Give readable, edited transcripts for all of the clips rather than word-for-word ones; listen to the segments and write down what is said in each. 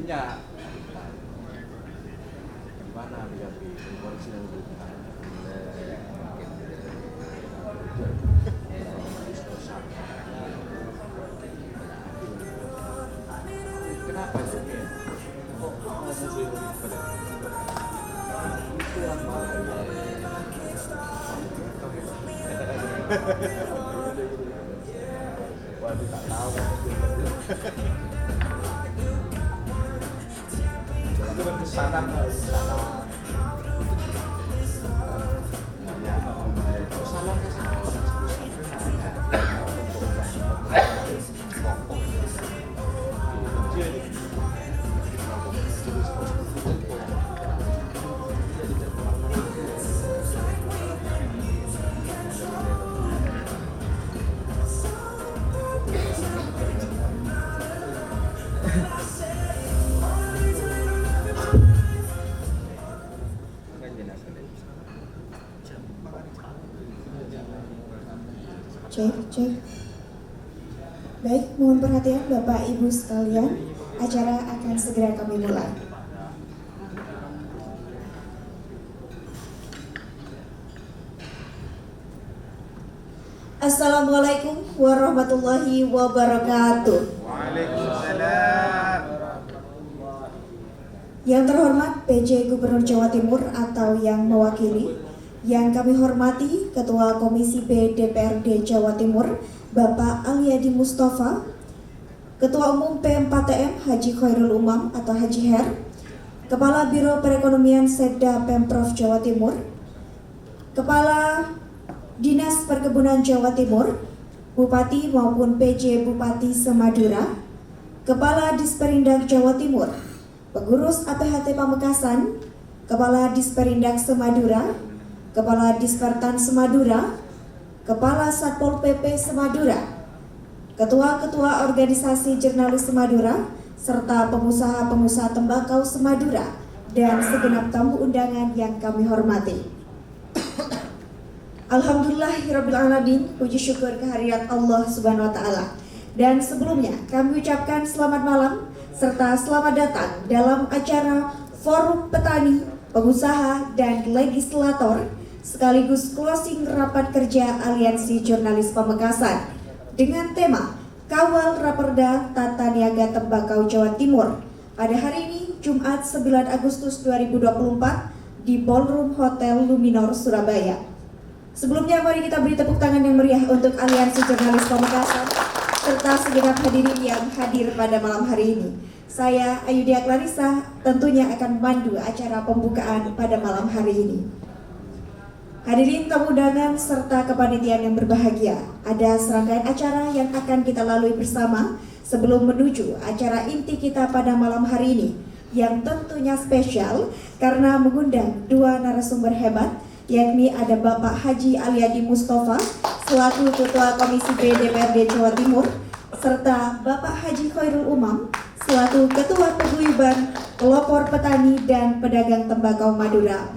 punya gimana BKP koalisi yang bukan kenapa sih kok muncul pada itu apa waduh tak tahu itu berkesanan Cek. Baik, mohon perhatian Bapak Ibu sekalian, acara akan segera kami mulai. Assalamualaikum warahmatullahi wabarakatuh. Waalaikumsalam. Yang terhormat PJ Gubernur Jawa Timur atau yang mewakili, yang kami hormati Ketua Komisi B DPRD Jawa Timur Bapak Aliadi Mustafa, Ketua Umum P4TM Haji Khairul Umam atau Haji Her, Kepala Biro Perekonomian Setda Pemprov Jawa Timur, Kepala Dinas Perkebunan Jawa Timur, Bupati maupun PJ Bupati Semadura, Kepala Disperindak Jawa Timur, Pengurus APHT Pamekasan, Kepala Disperindak Semadura, Kepala Dispertan Semadura, Kepala Satpol PP Semadura, Ketua-ketua organisasi jurnalis Semadura, serta pengusaha-pengusaha tembakau Semadura, dan segenap tamu undangan yang kami hormati. Alhamdulillahirrabbilalamin, puji syukur kehadirat Allah Subhanahu wa Ta'ala. Dan sebelumnya kami ucapkan selamat malam serta selamat datang dalam acara Forum Petani, Pengusaha, dan Legislator sekaligus closing rapat kerja Aliansi Jurnalis Pamekasan dengan tema Kawal Raperda Tata Niaga Tembakau Jawa Timur pada hari ini Jumat 9 Agustus 2024 di Ballroom Hotel Luminor Surabaya. Sebelumnya mari kita beri tepuk tangan yang meriah untuk Aliansi Jurnalis Pamekasan serta segenap hadirin yang hadir pada malam hari ini. Saya Ayudia Clarissa tentunya akan memandu acara pembukaan pada malam hari ini. Hadirin tamu undangan serta kepanitiaan yang berbahagia, ada serangkaian acara yang akan kita lalui bersama sebelum menuju acara inti kita pada malam hari ini yang tentunya spesial karena mengundang dua narasumber hebat, yakni ada Bapak Haji Aliadi Mustafa selaku Ketua Komisi B DPRD Jawa Timur serta Bapak Haji Khairul Umam selaku Ketua Paguyuban Pelopor Petani dan Pedagang Tembakau Madura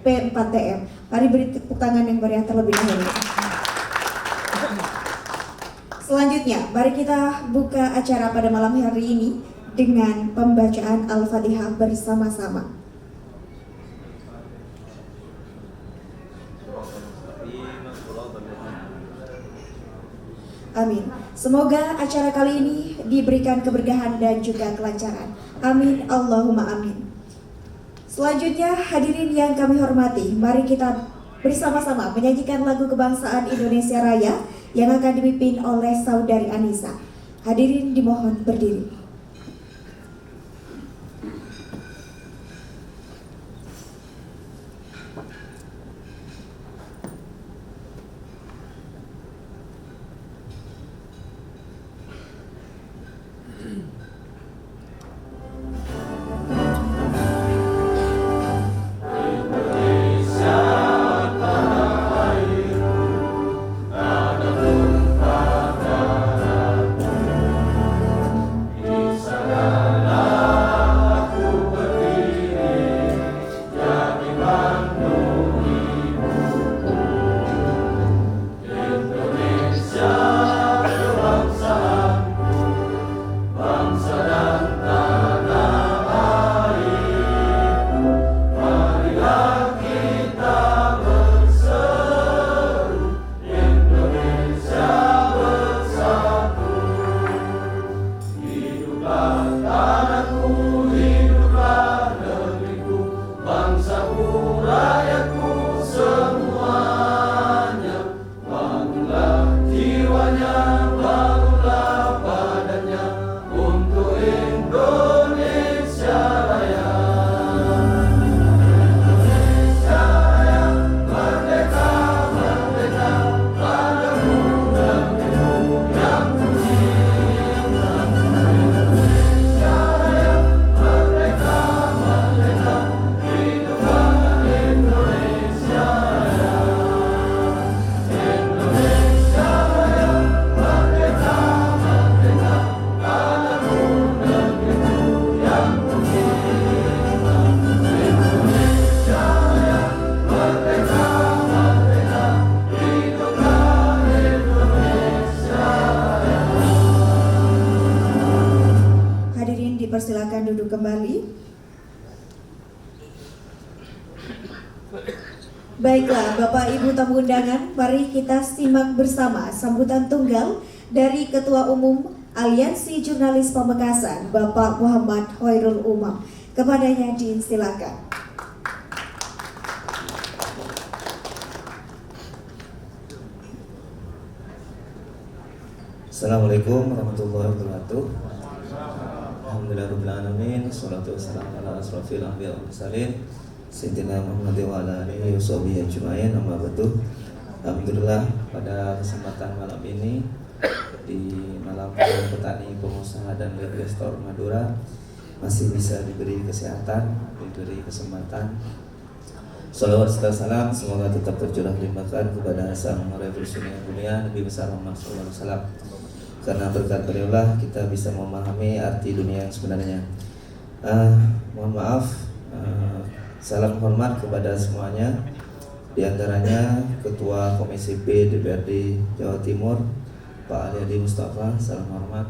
P4TM. Mari beri tepuk tangan yang meriah terlebih dahulu. Selanjutnya, mari kita buka acara pada malam hari ini dengan pembacaan Al-Fatihah bersama-sama. Amin. Semoga acara kali ini diberikan keberkahan dan juga kelancaran. Amin, Allahumma amin. Selanjutnya hadirin yang kami hormati, mari kita bersama-sama menyanyikan lagu kebangsaan Indonesia Raya yang akan dipimpin oleh Saudari Anissa. Hadirin dimohon berdiri. Indonesia tanah air, tanah tumpah darah. duduk kembali. Baiklah Bapak Ibu tamu undangan, mari kita simak bersama sambutan tunggal dari Ketua Umum Aliansi Jurnalis Pamekasan, Bapak Muhammad Hoirul Umam. Kepadanya diisilakan. Assalamualaikum warahmatullahi wabarakatuh. Alhamdulillahirabbil alamin, wassalatu wassalamu ala asrofil anbiya'i wal mursalin sayyidina Muhammad wa ala alihi washabihi ajmain, amma ba'du. Alhamdulillah pada kesempatan malam ini di malam Forum Petani Pengusaha dan Investor Madura masih bisa diberi kesehatan, diberi kesempatan. Salawat serta salam semoga tetap tercurah limpahkan kepada sang revolusioner dunia Nabi besar Muhammad SAW. Karena berkat beliaulah kita bisa memahami arti dunia yang sebenarnya. Mohon maaf, salam hormat kepada semuanya. Di antaranya Ketua Komisi B DPRD Jawa Timur Pak Aliadi Mustafa, salam hormat.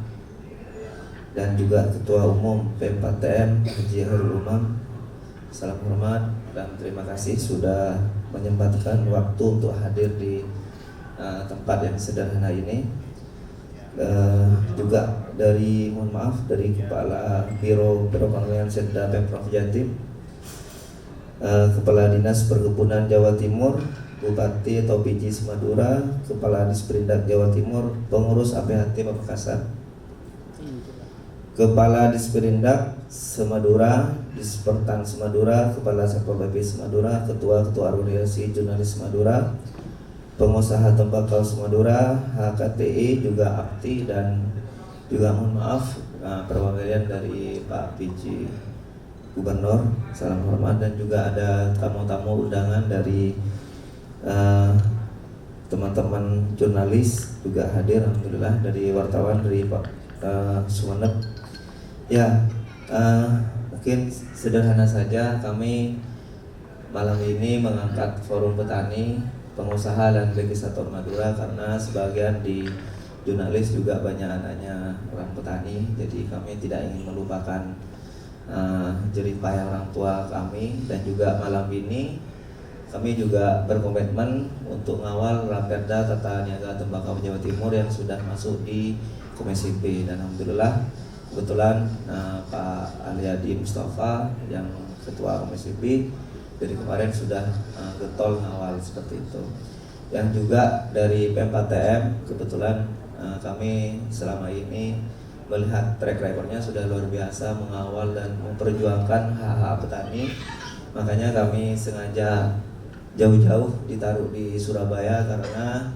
Dan juga Ketua Umum P4TM Haji Hoirul Umam, salam hormat dan terima kasih sudah menyempatkan waktu untuk hadir di tempat yang sederhana ini. Juga dari mohon maaf dari Kepala Biro Perekonomian Setda Pemprov Jatim, Kepala Dinas Perkebunan Jawa Timur, Bupati Topiji Semadura, Kepala Disperindak Jawa Timur, Pengurus APHT Pamekasan, Kepala Disperindak Semadura, Dispertan Semadura, Kepala Satpol PP Semadura, Ketua-Ketua Organisasi Jurnalis Semadura, Pengusaha Tembakau Semadura, HKTI, juga APTI, dan juga mohon maaf perwakilan dari Pak PJ Gubernur, salam hormat. Dan juga ada tamu-tamu undangan dari teman-teman jurnalis juga hadir, alhamdulillah, dari wartawan dari Pak Sumeneb. Ya, mungkin sederhana saja kami malam ini mengangkat Forum Petani Pengusaha dan Legislator Madura karena sebagian di jurnalis juga banyak anaknya orang petani, jadi kami tidak ingin melupakan jerih payah orang tua kami. Dan juga malam ini kami juga berkomitmen untuk mengawal Raperda Tata Niaga Tembakau Jawa Timur yang sudah masuk di Komisi B. Dan alhamdulillah kebetulan Pak Aliadi Mustafa yang Ketua Komisi B dari kemarin sudah getol ngawal seperti itu. Yang juga dari P4TM kebetulan kami selama ini melihat track recordnya sudah luar biasa mengawal dan memperjuangkan hak-hak petani. Makanya kami sengaja jauh-jauh ditaruh di Surabaya karena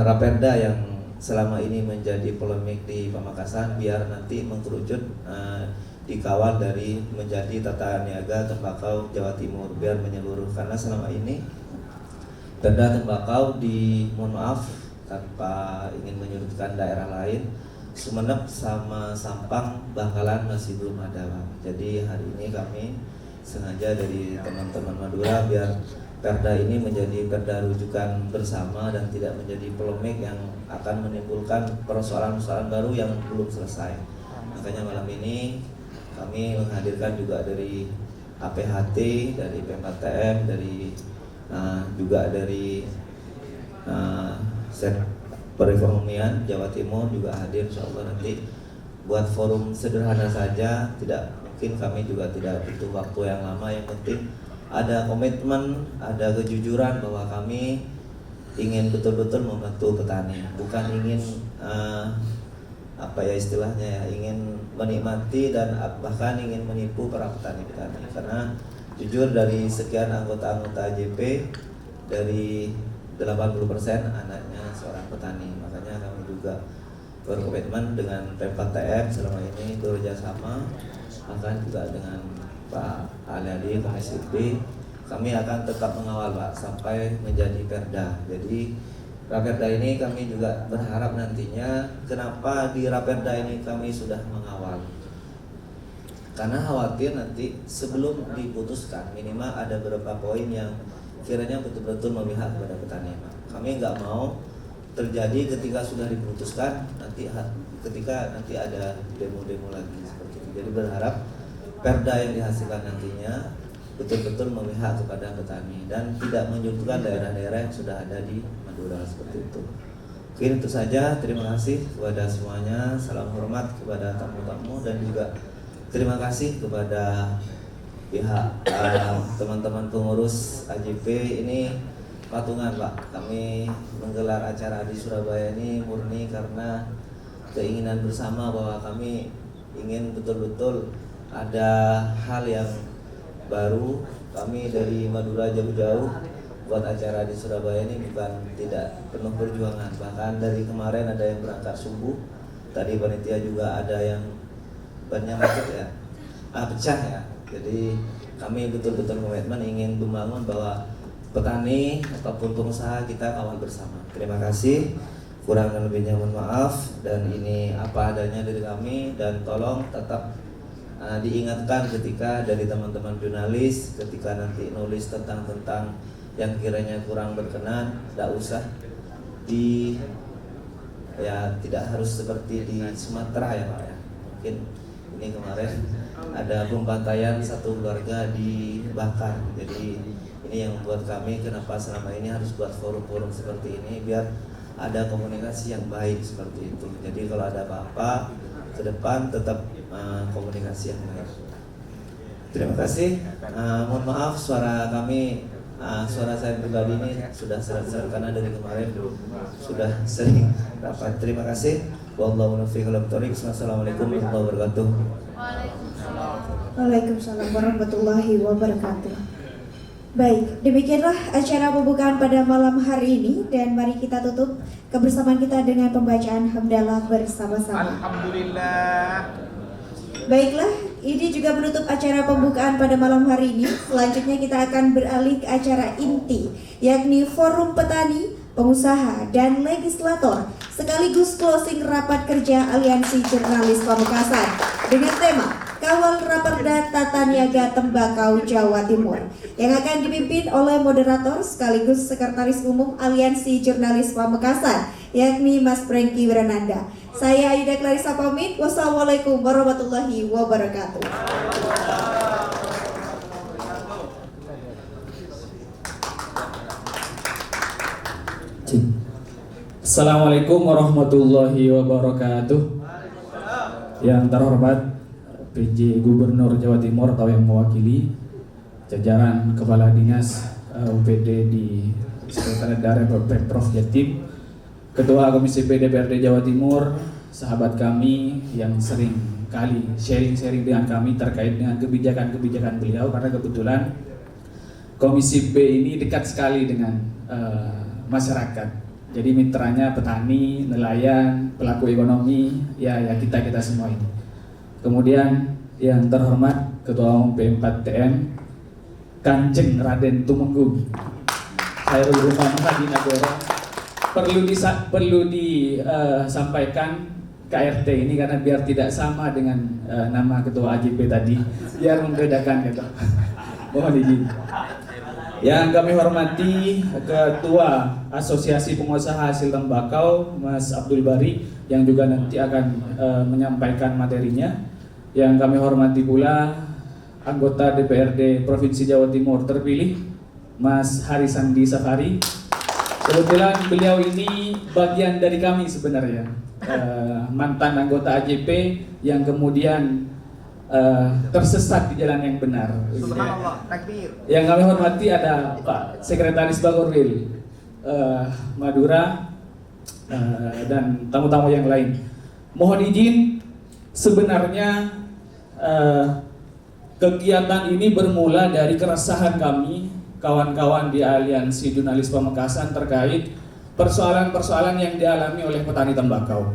Raperda yang selama ini menjadi polemik di Pamekasan biar nanti mengkerucut dikawal dari menjadi tata niaga tembakau Jawa Timur biar menyeluruh. Karena selama ini perda tembakau di, mohon maaf tanpa ingin menyudutkan daerah lain, Sumeneb sama Sampang, Bangkalan masih belum ada, Bang. Jadi hari ini kami sengaja dari teman-teman Madura biar perda ini menjadi perda rujukan bersama dan tidak menjadi polemik yang akan menimbulkan persoalan-persoalan baru yang belum selesai. Makanya malam ini kami menghadirkan juga dari APHT, dari P4TM, dari juga dari Set Perekonomian Jawa Timur juga hadir. InsyaAllah nanti buat forum sederhana saja, tidak mungkin kami juga tidak butuh waktu yang lama. Yang penting ada komitmen, ada kejujuran bahwa kami ingin betul-betul membantu petani, bukan ingin apa ya istilahnya ya, ingin menikmati dan bahkan ingin menipu para petani-petani. Karena jujur dari sekian anggota-anggota JP, dari 80% anaknya seorang petani. Makanya kami juga berkomitmen dengan P4TM selama ini bekerja sama, bahkan juga dengan Pak Aliadi Komisi B. Kami akan tetap mengawal, Pak, sampai menjadi perda. Jadi Raperda ini kami juga berharap nantinya, kenapa di Raperda ini kami sudah mengawal? Karena khawatir nanti sebelum diputuskan minimal ada beberapa poin yang kiranya betul-betul memihak kepada petani, Pak. Kami nggak mau terjadi ketika sudah diputuskan ketika nanti ada demo-demo lagi seperti itu. Jadi berharap perda yang dihasilkan nantinya betul-betul memihak kepada petani dan tidak menyudutkan daerah-daerah yang sudah ada di Madura seperti itu. Mungkin itu saja, terima kasih kepada semuanya, salam hormat kepada tamu-tamu dan juga terima kasih kepada pihak teman-teman pengurus AJP. Ini patungan Pak, kami menggelar acara di Surabaya ini murni karena keinginan bersama bahwa kami ingin betul-betul ada hal yang baru. Kami dari Madura jauh-jauh buat acara di Surabaya ini bukan tidak penuh perjuangan. Bahkan dari kemarin ada yang berangkat subuh. Tadi panitia juga ada yang banyak macet ya, pecah ya. Jadi kami betul-betul komitmen ingin membangun bahwa petani ataupun pengusaha kita kawal bersama. Terima kasih. Kurang dan lebihnya mohon maaf. Dan ini apa adanya dari kami dan tolong tetap diingatkan ketika dari teman-teman jurnalis ketika nanti nulis tentang yang kiranya kurang berkenan, tidak usah tidak harus seperti di Sumatera ya Pak ya. Mungkin ini kemarin ada pembantaian satu keluarga dibakar. Jadi ini yang membuat kami kenapa selama ini harus buat forum-forum seperti ini biar ada komunikasi yang baik seperti itu. Jadi kalau ada apa-apa ke depan tetap komunikasi yang baik. Terima kasih. Mohon maaf suara saya pribadi ini sudah seret-seret karena dari kemarin sudah sering rapat. Terima kasih. Wallahu muwaffiq ila thoriq. Wassalamualaikum warahmatullahi wabarakatuh. Waalaikumsalam warahmatullahi wabarakatuh. Baik, demikianlah acara pembukaan pada malam hari ini dan mari kita tutup kebersamaan kita dengan pembacaan hamdalah bersama-sama. Alhamdulillah. Baiklah, ini juga menutup acara pembukaan pada malam hari ini. Selanjutnya kita akan beralih ke acara inti, yakni Forum Petani, Pengusaha, dan Legislator, sekaligus closing rapat kerja Aliansi Jurnalis Pamekasan dengan tema Kawal Raperda Tata Niaga Tembakau Jawa Timur, yang akan dipimpin oleh moderator sekaligus Sekretaris Umum Aliansi Jurnalis Pamekasan, yakni Mas Prengki Wirananda. Saya Aida Clarissa pamit. Wassalamualaikum warahmatullahi wabarakatuh. Assalamualaikum warahmatullahi wabarakatuh. Yang terhormat PJ Gubernur Jawa Timur atau yang mewakili jajaran Kepala Dinas UPD di Sekretariat Daerah Pemprov Jatim, Ketua Komisi B DPRD Jawa Timur, sahabat kami yang sering kali sharing-sharing dengan kami terkait dengan kebijakan-kebijakan beliau, karena kebetulan Komisi B ini dekat sekali dengan masyarakat. Jadi mitranya petani, nelayan, pelaku ekonomi, ya kita semua ini. Kemudian yang terhormat Ketua Umum P4TN Kanjeng Raden Tumenggung Khairul Umam Hadi Nagoro, perlu disampaikan KRT ini karena biar tidak sama dengan nama Ketua AJP tadi, biar membedakan gitu. Mohon izin. Yang kami hormati Ketua Asosiasi Pengusaha Hasil Tembakau Mas Abdul Bari yang juga nanti akan menyampaikan materinya. Yang kami hormati pula anggota DPRD Provinsi Jawa Timur terpilih Mas Harisandi Safari. Kebetulan beliau ini bagian dari kami sebenarnya, mantan anggota AJP yang kemudian tersesat di jalan yang benar. Subhanallah, takbir. Yang kami hormati ada Pak Sekretaris Bagorwil Madura dan tamu-tamu yang lain. Mohon izin, sebenarnya kegiatan ini bermula dari keresahan kami, kawan-kawan di Aliansi Jurnalis Pamekasan, terkait persoalan-persoalan yang dialami oleh petani tembakau.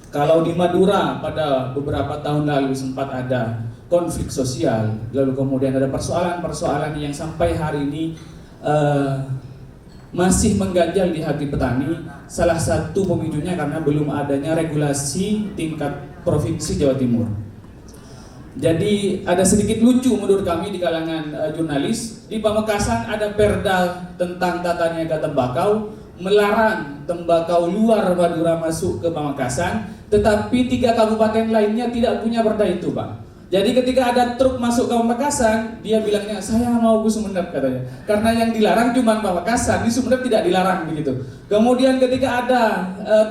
Kalau di Madura pada beberapa tahun lalu sempat ada konflik sosial, lalu kemudian ada persoalan-persoalan yang sampai hari ini masih mengganjal di hati petani. Salah satu pemicunya karena belum adanya regulasi tingkat provinsi Jawa Timur. Jadi ada sedikit lucu menurut kami di kalangan jurnalis. Di Pamekasan ada perda tentang tata niaga tembakau, melarang tembakau luar Madura masuk ke Pamekasan, tetapi 3 kabupaten lainnya tidak punya perda itu, Pak. Jadi ketika ada truk masuk ke Pamekasan, dia bilangnya saya mau ke Sumeneb katanya. Karena yang dilarang cuma Pamekasan, di Sumeneb tidak dilarang begitu. Kemudian ketika ada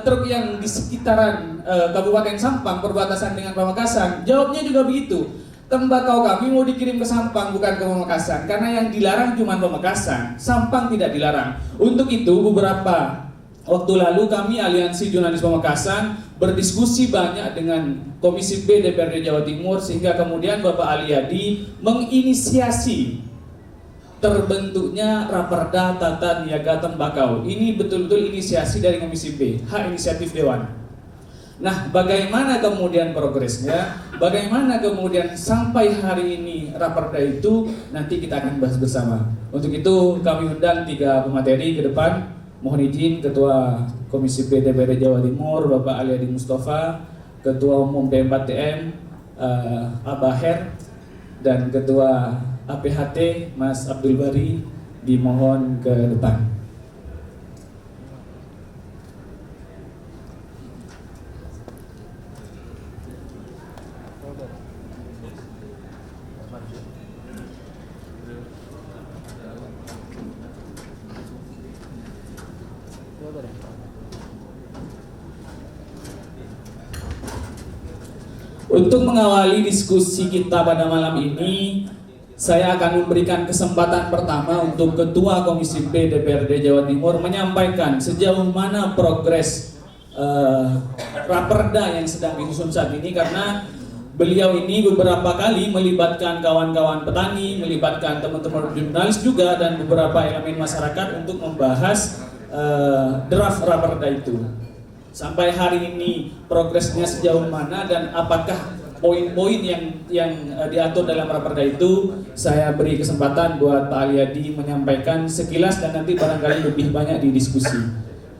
truk yang di sekitaran Kabupaten Sampang perbatasan dengan Pamekasan, jawabnya juga begitu. Tembakau kami mau dikirim ke Sampang bukan ke Pamekasan, karena yang dilarang cuma Pamekasan, Sampang tidak dilarang. Untuk itu beberapa waktu lalu kami Aliansi Jurnalis Pamekasan berdiskusi banyak dengan Komisi B DPRD Jawa Timur, sehingga kemudian Bapak Ali Yadi menginisiasi terbentuknya Raperda Tata Niaga Tembakau. Ini betul-betul inisiasi dari Komisi B, hak inisiatif Dewan. Nah, bagaimana kemudian progresnya, bagaimana kemudian sampai hari ini Raperda itu, nanti kita akan bahas bersama. Untuk itu kami undang 3 pemateri ke depan. Mohon izin Ketua Komisi B DPRD Jawa Timur Bapak Ali Yadi Mustafa, Ketua Umum P4TM Abah Her, dan Ketua APHT Mas Abdul Bari dimohon ke depan. Untuk mengawali diskusi kita pada malam ini, saya akan memberikan kesempatan pertama untuk Ketua Komisi B DPRD Jawa Timur menyampaikan sejauh mana progres Raperda yang sedang disusun saat ini, karena beliau ini beberapa kali melibatkan kawan-kawan petani, melibatkan teman-teman jurnalis juga, dan beberapa elemen masyarakat untuk membahas draft Raperda itu. Sampai hari ini progresnya sejauh mana dan apakah poin-poin yang diatur dalam Raperda itu, saya beri kesempatan buat Pak Ali Yadi menyampaikan sekilas dan nanti barangkali lebih banyak didiskusi.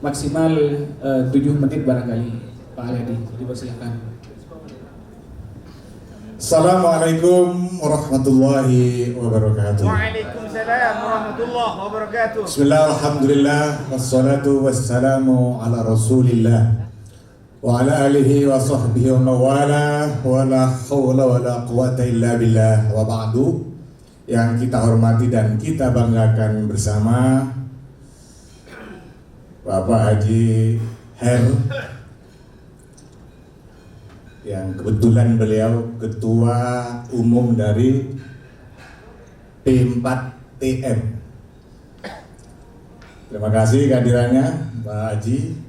Maksimal 7 menit barangkali. Pak Ali Yadi, dipersilakan. Assalamualaikum warahmatullahi wabarakatuh. Waalaikumsalam warahmatullahi wabarakatuh. Bismillah, alhamdulillah, wassalatu wassalamu ala rasulillah wa ala alihi wa sahbihi wa mawala, wa la hawla wa la quwata illa billah, wa ba'du. Yang kita hormati dan kita banggakan bersama Bapak Haji Her, yang kebetulan beliau Ketua Umum dari P4TM. Terima kasih kehadirannya Pak Haji.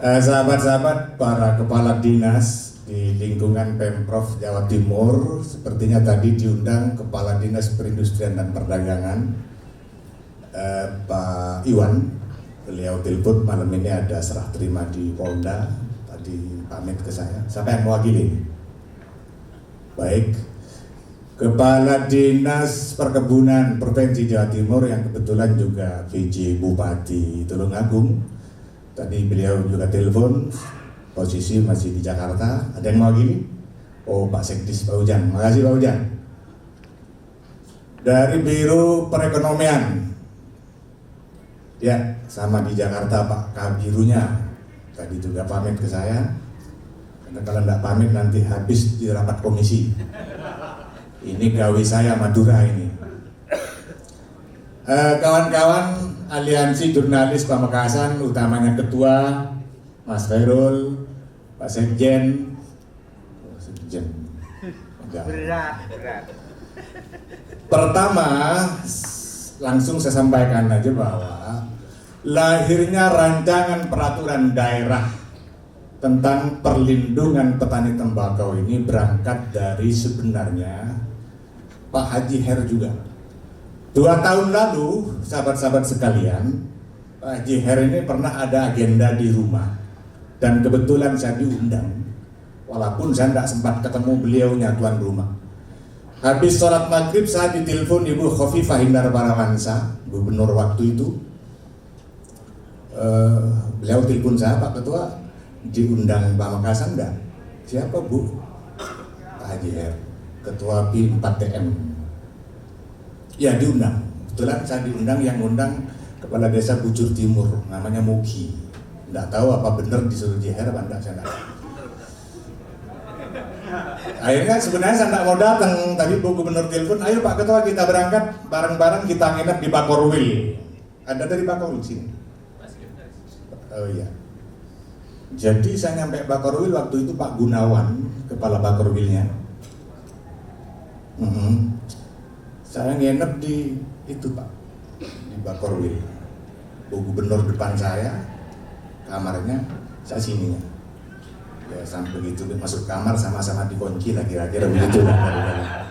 Sahabat-sahabat, para kepala dinas di lingkungan Pemprov Jawa Timur, sepertinya tadi diundang Kepala Dinas Perindustrian dan Perdagangan Pak Iwan. Beliau telepon malam ini ada serah terima di Polda, tadi pamit ke saya. Siapa yang mewakili? Baik, Kepala Dinas Perkebunan Provinsi Jawa Timur yang kebetulan juga PJ Bupati Tulungagung. Tadi beliau juga telepon, posisi masih di Jakarta. Ada yang mewakili? Oh, Pak Sekdis Pak Ujang. Makasih Pak Ujang. Dari Biro Perekonomian, ya sama di Jakarta Pak Kabirunya. Tadi juga pamit ke saya. Karena kalau tidak pamit nanti habis di rapat komisi. Ini gawe saya Madura ini. Kawan-kawan Aliansi Jurnalis Pamekasan, utamanya Ketua Mas Khairul, Pak Sekjen. Berat. Pertama, langsung saya sampaikan aja bahwa lahirnya rancangan peraturan daerah tentang perlindungan petani tembakau ini berangkat dari sebenarnya Pak Haji Her juga. 2 tahun lalu, sahabat-sahabat sekalian, Pak Haji Her ini pernah ada agenda di rumah dan kebetulan saya diundang, walaupun saya tidak sempat ketemu beliaunya tuan rumah. Habis sholat maghrib saya ditelepon Ibu Khofifah Indar Parawansa, gubernur waktu itu. Beliau telepon saya, Pak Ketua, diundang Pamekasan enggak? Siapa Bu? Pak Haji Her, Ketua P4TM. Ya diundang. Kebetulan saya diundang, yang undang Kepala Desa Bujur Timur, namanya Mugi. Enggak tahu apa benar disuruh Haji Her apa enggak, saya enggak tahu. Akhirnya sebenarnya saya tidak mau datang, tapi Bu Gubernur telepon, ayo Pak Ketua kita berangkat bareng-bareng, kita nginep di Bakorwil. Ada dari Bakorwil sini? Oh iya. Jadi saya nyampe Bakorwil waktu itu Pak Gunawan, kepala Bakorwilnya. Saya nginep di itu Pak, di Bakorwil. Bu Gubernur depan saya, kamarnya, saya sininya. Ya sampai begitu masuk kamar sama-sama dikunci lah kira-kira begitu lah.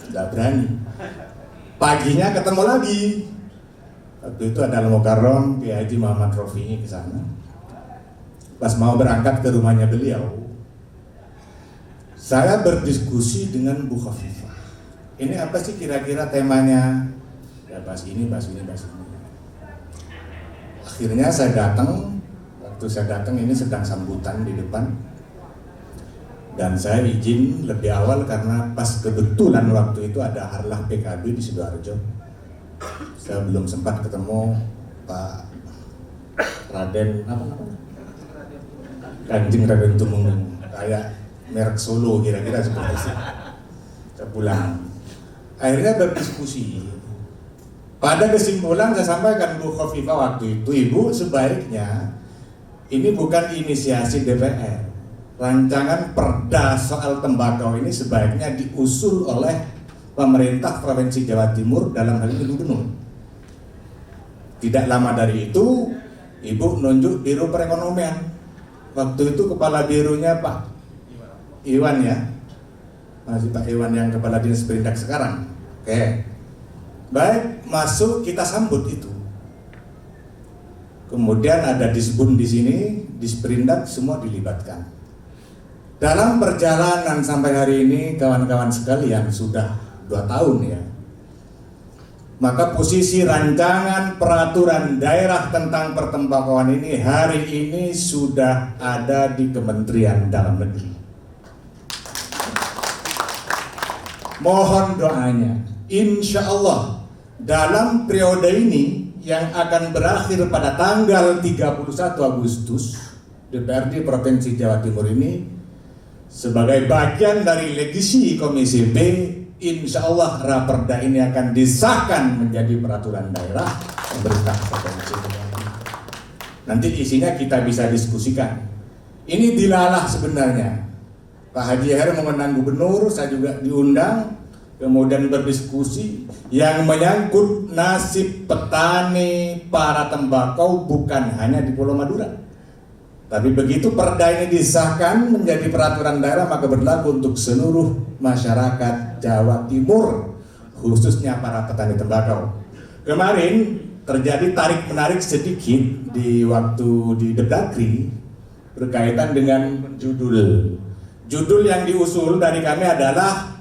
Tidak berani. Paginya ketemu lagi. Waktu itu ada Al-Mukarram Kiai Haji Muhammad Rofi'i ke sana. Pas mau berangkat ke rumahnya beliau, saya berdiskusi dengan Bu Khafifah. Ini apa sih kira-kira temanya? Ya bahas ini. Akhirnya saya datang. Waktu saya datang ini sedang sambutan di depan, dan saya izin lebih awal karena pas kebetulan waktu itu ada harlah PKB di Sidoarjo. Saya belum sempat ketemu Pak Raden Kanjeng Raden Tumenggung, kayak merek Solo kira-kira seperti itu. Saya pulang. Akhirnya berdiskusi. Pada kesimpulan saya sampaikan Bu Khofifah waktu itu, Ibu sebaiknya ini bukan inisiasi DPR. Rancangan perda soal tembakau ini sebaiknya diusul oleh pemerintah Provinsi Jawa Timur, dalam hal ini Gubernur. Tidak lama dari itu, Ibu nunjuk Biro Perekonomian. Waktu itu kepala bironya Pak Iwan ya, masih Pak Iwan yang kepala dinas Perindak sekarang. Oke, baik, masuk, kita sambut itu. Kemudian ada Disbun di sini, Disperindak, semua dilibatkan. Dalam perjalanan sampai hari ini, kawan-kawan sekalian, sudah 2 tahun ya. Maka posisi rancangan peraturan daerah tentang pertembakauan ini hari ini sudah ada di Kementerian Dalam Negeri. Mohon doanya, insya Allah dalam periode ini yang akan berakhir pada tanggal 31 Agustus, DPRD Provinsi Jawa Timur ini sebagai bagian dari legasi Komisi B, insya Allah Raperda ini akan disahkan menjadi peraturan daerah pemerintah Provinsi Jawa Timur. Nanti isinya kita bisa diskusikan. Ini dilalah sebenarnya. Pak Haji Her mengundang gubernur, saya juga diundang, kemudian berdiskusi yang menyangkut nasib petani para tembakau bukan hanya di Pulau Madura. Tapi begitu perda ini disahkan menjadi peraturan daerah, maka berlaku untuk seluruh masyarakat Jawa Timur, khususnya para petani tembakau. Kemarin terjadi tarik-menarik sedikit di waktu di Depdagri berkaitan dengan judul. Judul yang diusul dari kami adalah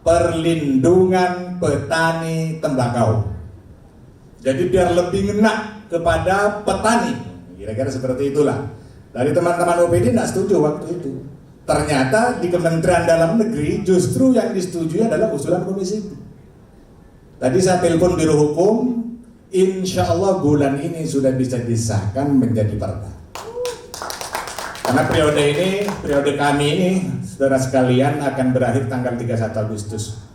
perlindungan petani tembakau. Jadi biar lebih ngena kepada petani, kira-kira seperti itulah. Dari teman-teman OPD tidak setuju waktu itu. Ternyata di Kementerian Dalam Negeri justru yang disetujui adalah usulan Komisi itu. Tadi saya telepon Biro Hukum, insya Allah bulan ini sudah bisa disahkan menjadi perda. Karena periode kami ini, saudara sekalian, akan berakhir tanggal 31 Agustus.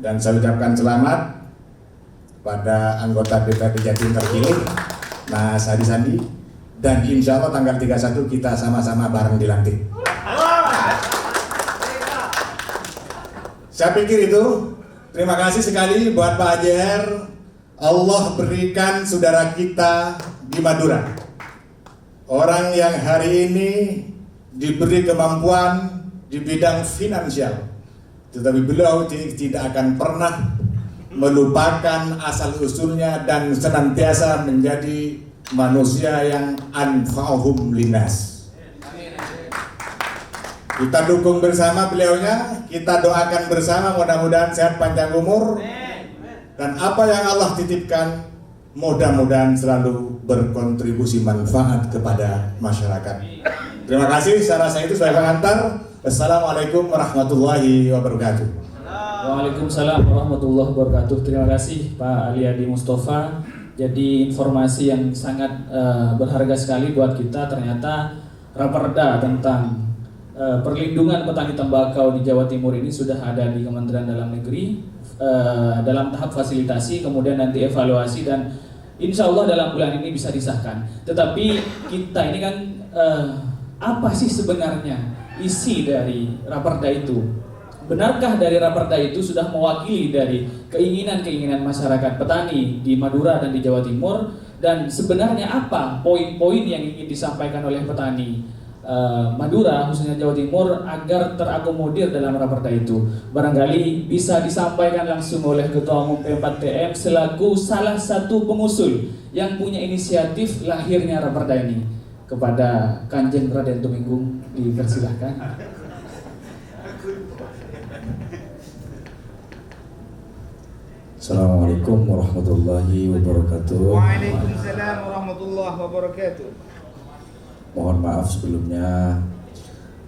Dan saya ucapkan selamat pada anggota DPRD Jatim terpilih, Mas Hadi Sandi. Dan insya Allah tanggal 31 kita sama-sama bareng dilantik. Saya pikir itu. Terima kasih sekali buat Pak Haji. Allah berikan saudara kita di Madura orang yang hari ini diberi kemampuan di bidang finansial, tetapi beliau tidak akan pernah melupakan asal usulnya dan senantiasa menjadi manusia yang anfa'uhum linnas. Kita dukung bersama beliaunya, kita doakan bersama mudah-mudahan sehat panjang umur, dan apa yang Allah titipkan mudah-mudahan selalu berkontribusi manfaat kepada masyarakat. Terima kasih, saya rasa itu saya pengantar. Wassalamualaikum warahmatullahi wabarakatuh. Waalaikumsalam warahmatullahi wabarakatuh. Terima kasih Pak Ali Adi Mustafa. Jadi informasi yang sangat berharga sekali buat kita. Ternyata Raperda tentang perlindungan petani tembakau di Jawa Timur ini sudah ada di Kementerian Dalam Negeri dalam tahap fasilitasi, kemudian nanti evaluasi, dan insya Allah dalam bulan ini bisa disahkan. Tetapi kita ini kan apa sih sebenarnya isi dari Raperda itu? Benarkah dari Raperda itu sudah mewakili dari keinginan-keinginan masyarakat petani di Madura dan di Jawa Timur? Dan sebenarnya apa poin-poin yang ingin disampaikan oleh petani Madura, khususnya Jawa Timur, agar terakomodir dalam Raperda itu? Barangkali bisa disampaikan langsung oleh Ketua Umum P4TM selaku salah satu pengusul yang punya inisiatif lahirnya Raperda ini. Kepada Kanjeng Raden Tumenggung dipersilahkan. Assalamualaikum warahmatullahi wabarakatuh. Waalaikumsalam warahmatullahi wabarakatuh. Mohon maaf sebelumnya,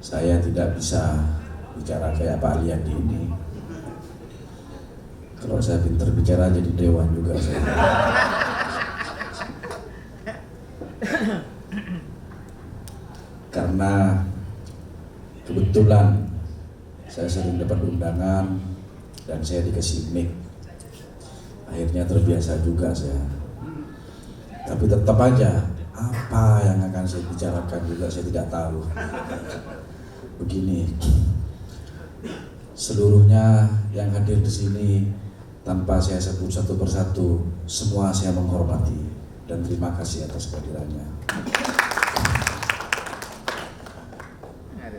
saya tidak bisa bicara kayak Pak Aliandi ini. Kalau saya pintar bicara jadi dewan juga saya. Karena kebetulan saya sering dapat undangan dan saya dikasih mic. Akhirnya terbiasa juga saya. Tapi tetap aja apa yang akan saya bicarakan juga saya tidak tahu. Begini, seluruhnya yang hadir di sini tanpa saya sebut satu persatu, semua saya menghormati dan terima kasih atas kehadirannya.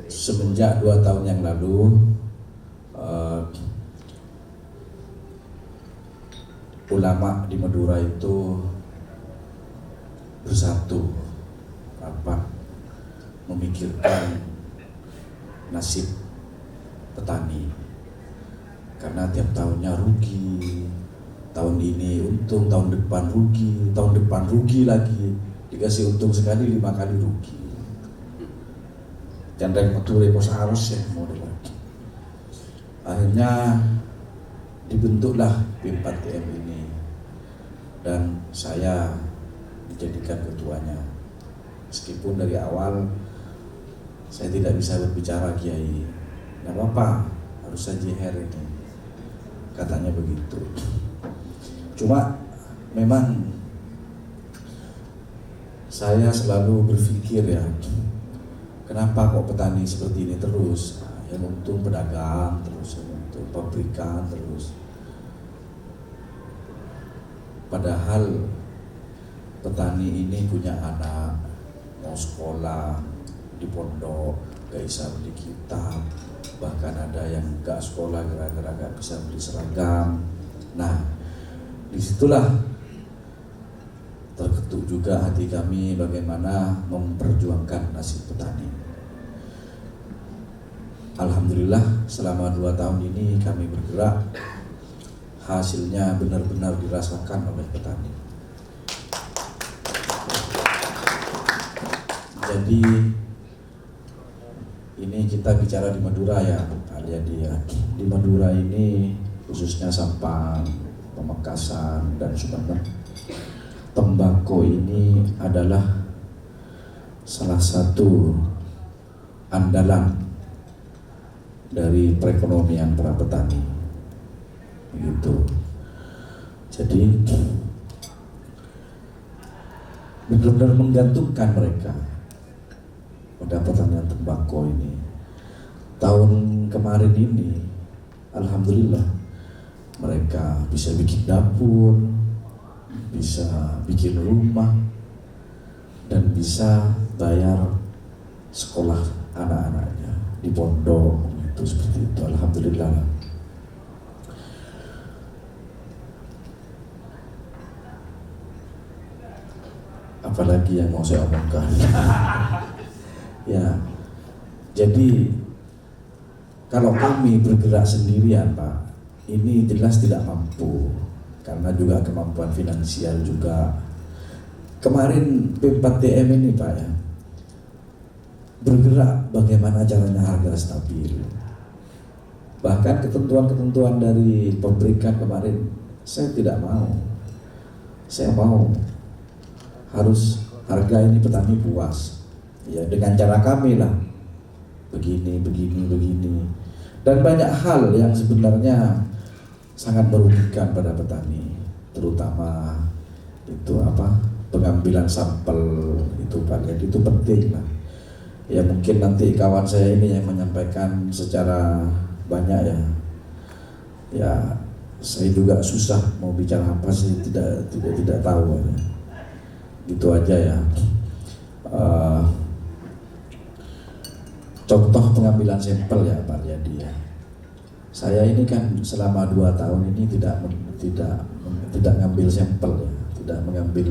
Semenjak 2 tahun yang lalu, ulama di Madura itu bersatu rapat memikirkan nasib petani, karena tiap tahunnya rugi. Tahun ini untung, tahun depan rugi, tahun depan rugi lagi, dikasih untung sekali 5 kali rugi. Candang meture harus ya model. Akhirnya dibentuklah P4TM ini dan saya dijadikan ketuanya. Meskipun dari awal saya tidak bisa berbicara, Kiai, nggak apa-apa, harus saja her ini, katanya begitu. Cuma memang saya selalu berpikir ya, kenapa kok petani seperti ini terus? Yang untung pedagang terus, yang untung pabrikan terus. Padahal petani ini punya anak mau sekolah di pondok, gak bisa beli kitab, bahkan ada yang gak sekolah gara-gara gak bisa beli seragam. Nah, disitulah terketuk juga hati kami bagaimana memperjuangkan nasib petani. Alhamdulillah selama 2 tahun ini kami bergerak, hasilnya benar-benar dirasakan oleh petani. Jadi ini kita bicara di Madura ya, Aliandi ya. Di Madura ini khususnya Sampang, Pamekasan dan Sumeneb, tembakau ini adalah salah satu andalan dari perekonomian para petani, begitu. Jadi benar-benar menggantungkan mereka pada pertanian tembakau ini. Tahun kemarin ini, alhamdulillah, mereka bisa bikin dapur, bisa bikin rumah, dan bisa bayar sekolah anak-anaknya di pondok. Itu seperti itu, alhamdulillah. Apalagi yang mau saya omongkan. Ya, jadi kalau kami bergerak sendirian, Pak, ini jelas tidak mampu, karena juga kemampuan finansial juga. Kemarin P4TM ini, Pak, ya, bergerak bagaimana caranya harga stabil. Bahkan ketentuan-ketentuan dari pabrikan kemarin saya tidak mau. Saya mau harus harga ini petani puas. Ya, dengan cara kami lah. begini, dan banyak hal yang sebenarnya sangat merugikan pada petani, terutama itu pengambilan sampel itu Pak. Jadi itu penting lah. Ya mungkin nanti kawan saya ini yang menyampaikan secara banyak ya. Ya saya juga susah mau bicara apa sih, tidak tahu ya. Gitu aja ya. Contoh pengambilan sampel ya Pak Riyadi ya. Saya ini kan selama 2 tahun ini tidak ngambil sampel ya, tidak mengambil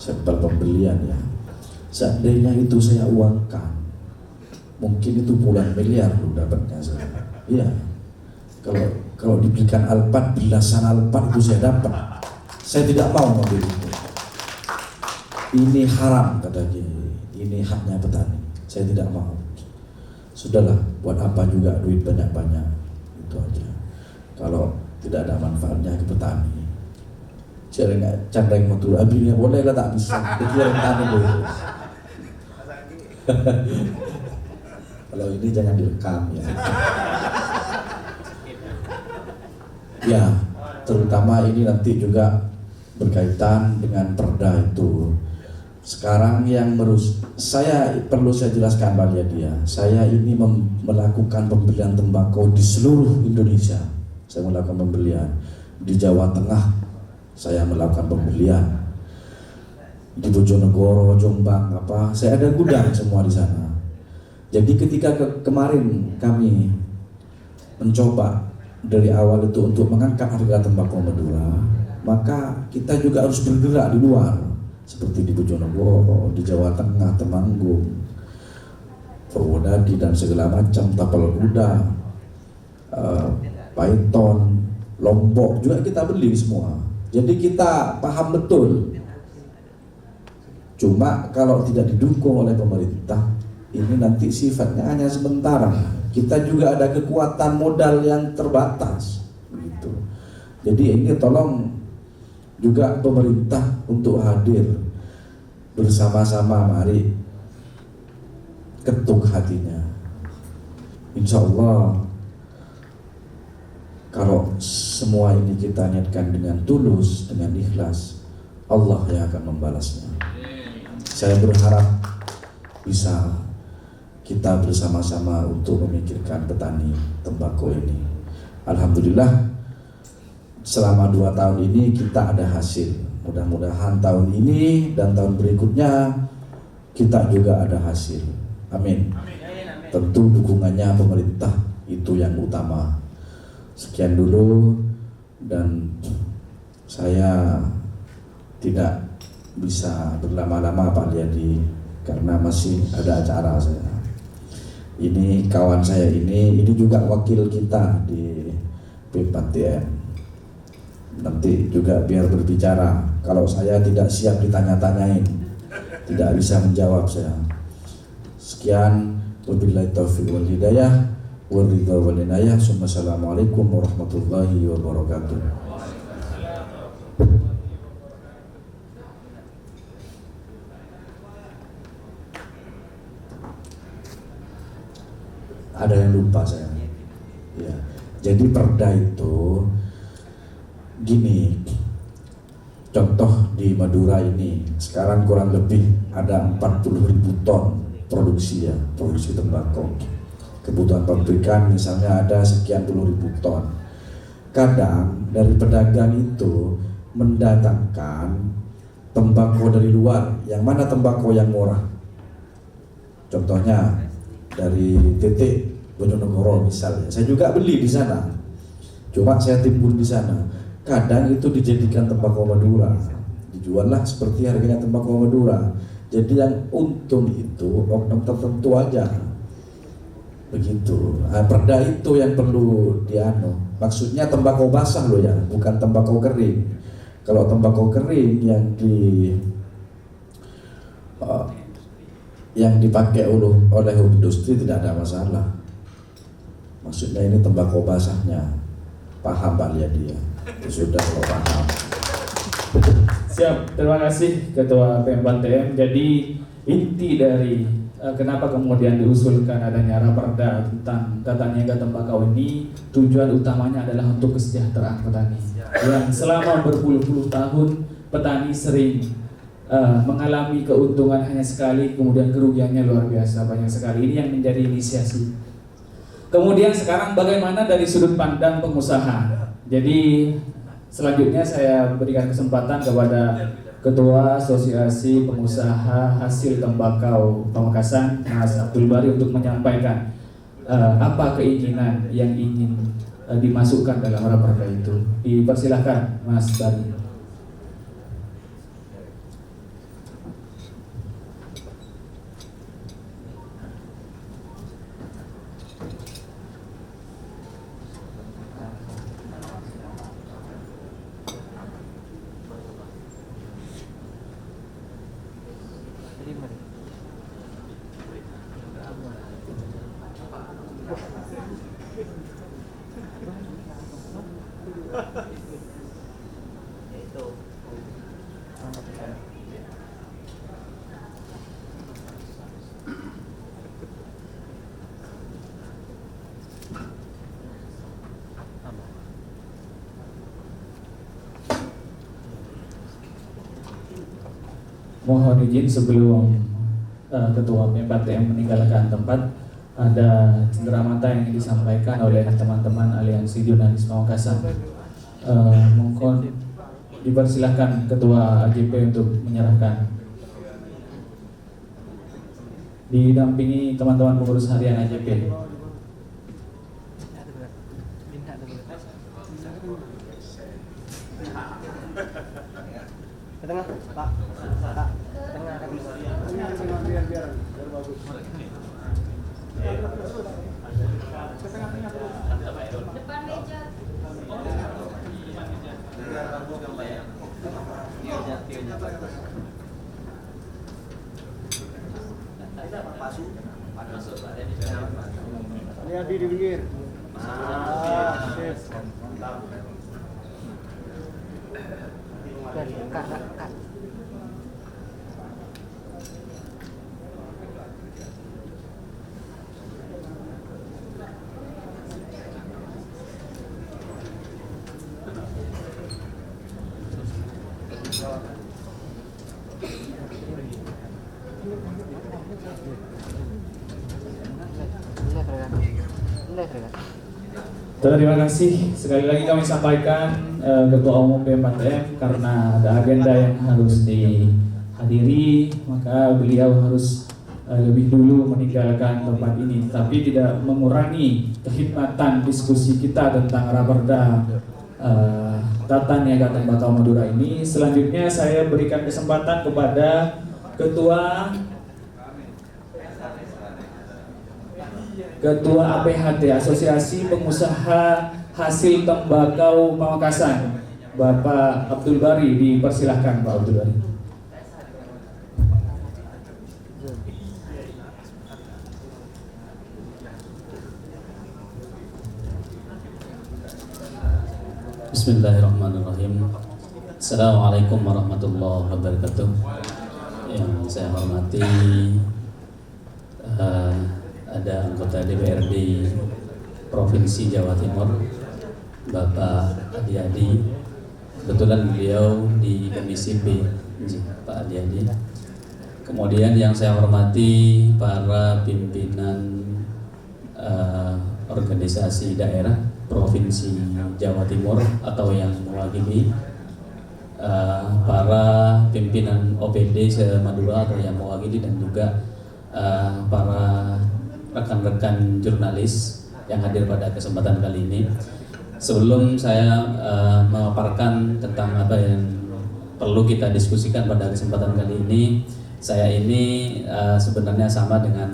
sampel pembelian ya. Seandainya itu saya uangkan, mungkin itu puluhan miliar loh dapatnya saya. Iya. Kalau diberikan Alphard, belasan Alphard itu saya dapat. Saya tidak mau ngambil itu. Ini haram kata Kiai. Ini haknya petani. Saya tidak mau. Sudahlah, buat apa juga duit banyak-banyak. Itu aja. Kalau tidak ada manfaatnya ke petani. Saya nggak candeng motor. Abinya boleh lah tak bisa. Dikira petani boleh. Kalau ini jangan direkam ya. Ya, terutama ini nanti juga berkaitan dengan perda itu. Sekarang yang perlu saya jelaskan Pak Riyadi ya. Saya ini melakukan pembelian tembakau di seluruh Indonesia. Saya melakukan pembelian di Jawa Tengah. Saya melakukan pembelian di Bojonegoro, Jombang, saya ada gudang semua di sana. Jadi ketika kemarin kami mencoba dari awal itu untuk mengangkat harga tembakau Madura, maka kita juga harus bergerak di luar, seperti di Bojonegoro, di Jawa Tengah, Temanggung, Purwodadi dan segala macam, Tapal Kuda, Paiton, Lombok juga kita beli semua. Jadi kita paham betul. Cuma kalau tidak didukung oleh pemerintah, ini nanti sifatnya hanya sementara. Kita juga ada kekuatan modal yang terbatas, gitu. Jadi ini tolong juga pemerintah untuk hadir bersama-sama, mari ketuk hatinya. Insya Allah kalau semua ini kita niatkan dengan tulus, dengan ikhlas, Allah yang akan membalasnya. Saya berharap bisa kita bersama-sama untuk memikirkan petani tembakau ini. Alhamdulillah selama 2 tahun ini kita ada hasil. Mudah-mudahan tahun ini dan tahun berikutnya kita juga ada hasil. Amin. Tentu dukungannya pemerintah itu yang utama. Sekian dulu, dan saya tidak bisa berlama-lama Pak Riyadi karena masih ada acara saya. Ini kawan saya ini juga wakil kita di P4TN. Nanti juga biar berbicara. Kalau saya tidak siap ditanya-tanyain, tidak bisa menjawab saya. Sekian, wabillahi taufiq wal hidayah, wal ridha wal inayah. Assalamualaikum warahmatullahi wabarakatuh. Ada yang lupa saya. Ya. Jadi perda itu gini. Contoh di Madura ini sekarang kurang lebih ada 40.000 ton produksi tembakau. Kebutuhan pabrikan misalnya ada sekian puluh ribu ton. Kadang dari pedagang itu mendatangkan tembakau dari luar. Yang mana tembakau yang murah? Contohnya dari Titik Bojonegoro misalnya. Saya juga beli di sana. Cuma saya timbun di sana. Kadang itu dijadikan tembakau Madura. Dijual lah seperti harganya tembakau Madura. Jadi yang untung itu oknum tertentu aja. Begitu. Nah, perda itu yang perlu maksudnya tembakau basah loh ya, bukan tembakau kering. Kalau tembakau kering yang dipakai oleh industri tidak ada masalah. Maksudnya ini tembakau basahnya. Paham Pak Riyadi ya? Sudah kalau paham. Siap, terima kasih Ketua P4TN. Jadi inti dari kenapa kemudian diusulkan adanya raperda tentang tata niaga tembakau ini? Tujuan utamanya adalah untuk kesejahteraan petani yang selama berpuluh-puluh tahun petani sering mengalami keuntungan hanya sekali, kemudian kerugiannya luar biasa banyak sekali. Ini yang menjadi inisiasi. Kemudian sekarang bagaimana dari sudut pandang pengusaha? Jadi selanjutnya saya berikan kesempatan kepada Ketua Asosiasi Pengusaha Hasil Tembakau Pamekasan, Mas Abdul Bari, untuk menyampaikan apa keinginan yang ingin dimasukkan dalam raperda itu. Dipersilahkan Mas Bari. Mohon izin sebelum Ketua PMPTM meninggalkan tempat, ada cenderamata yang ingin disampaikan oleh teman-teman Aliansi Jurnalis Pamekasan. Mohon dipersilahkan Ketua AJP untuk menyerahkan. Didampingi teman-teman pengurus harian AJP. Ke tengah, Pak. Pak. Tengah. Biar bagus. Depan meja. Lihat di pinggir. Sip. Kak. Terima kasih. Sekali lagi kami sampaikan Ketua Umum PMPTM, karena ada agenda yang harus dihadiri, maka beliau harus lebih dulu meninggalkan tempat ini. Tapi tidak mengurangi kekhidmatan diskusi kita tentang raperda tata niaga tembakau Madura ini. Selanjutnya saya berikan kesempatan kepada Ketua APHT, Asosiasi Pengusaha Hasil Tembakau Pamekasan, Bapak Abdul Bari. Dipersilahkan Pak Abdul Bari. Bismillahirrahmanirrahim. Assalamualaikum warahmatullahi wabarakatuh. Yang saya hormati ada anggota DPRD Provinsi Jawa Timur, Bapak Adi. Kebetulan beliau di Komisi B, Pak Adi. Kemudian yang saya hormati para pimpinan organisasi daerah Provinsi Jawa Timur atau yang mewakili, para pimpinan OPD se-Madura atau yang mewakili, dan juga para rekan-rekan jurnalis yang hadir pada kesempatan kali ini. Sebelum saya memaparkan tentang apa yang perlu kita diskusikan pada kesempatan kali ini, saya ini sebenarnya sama dengan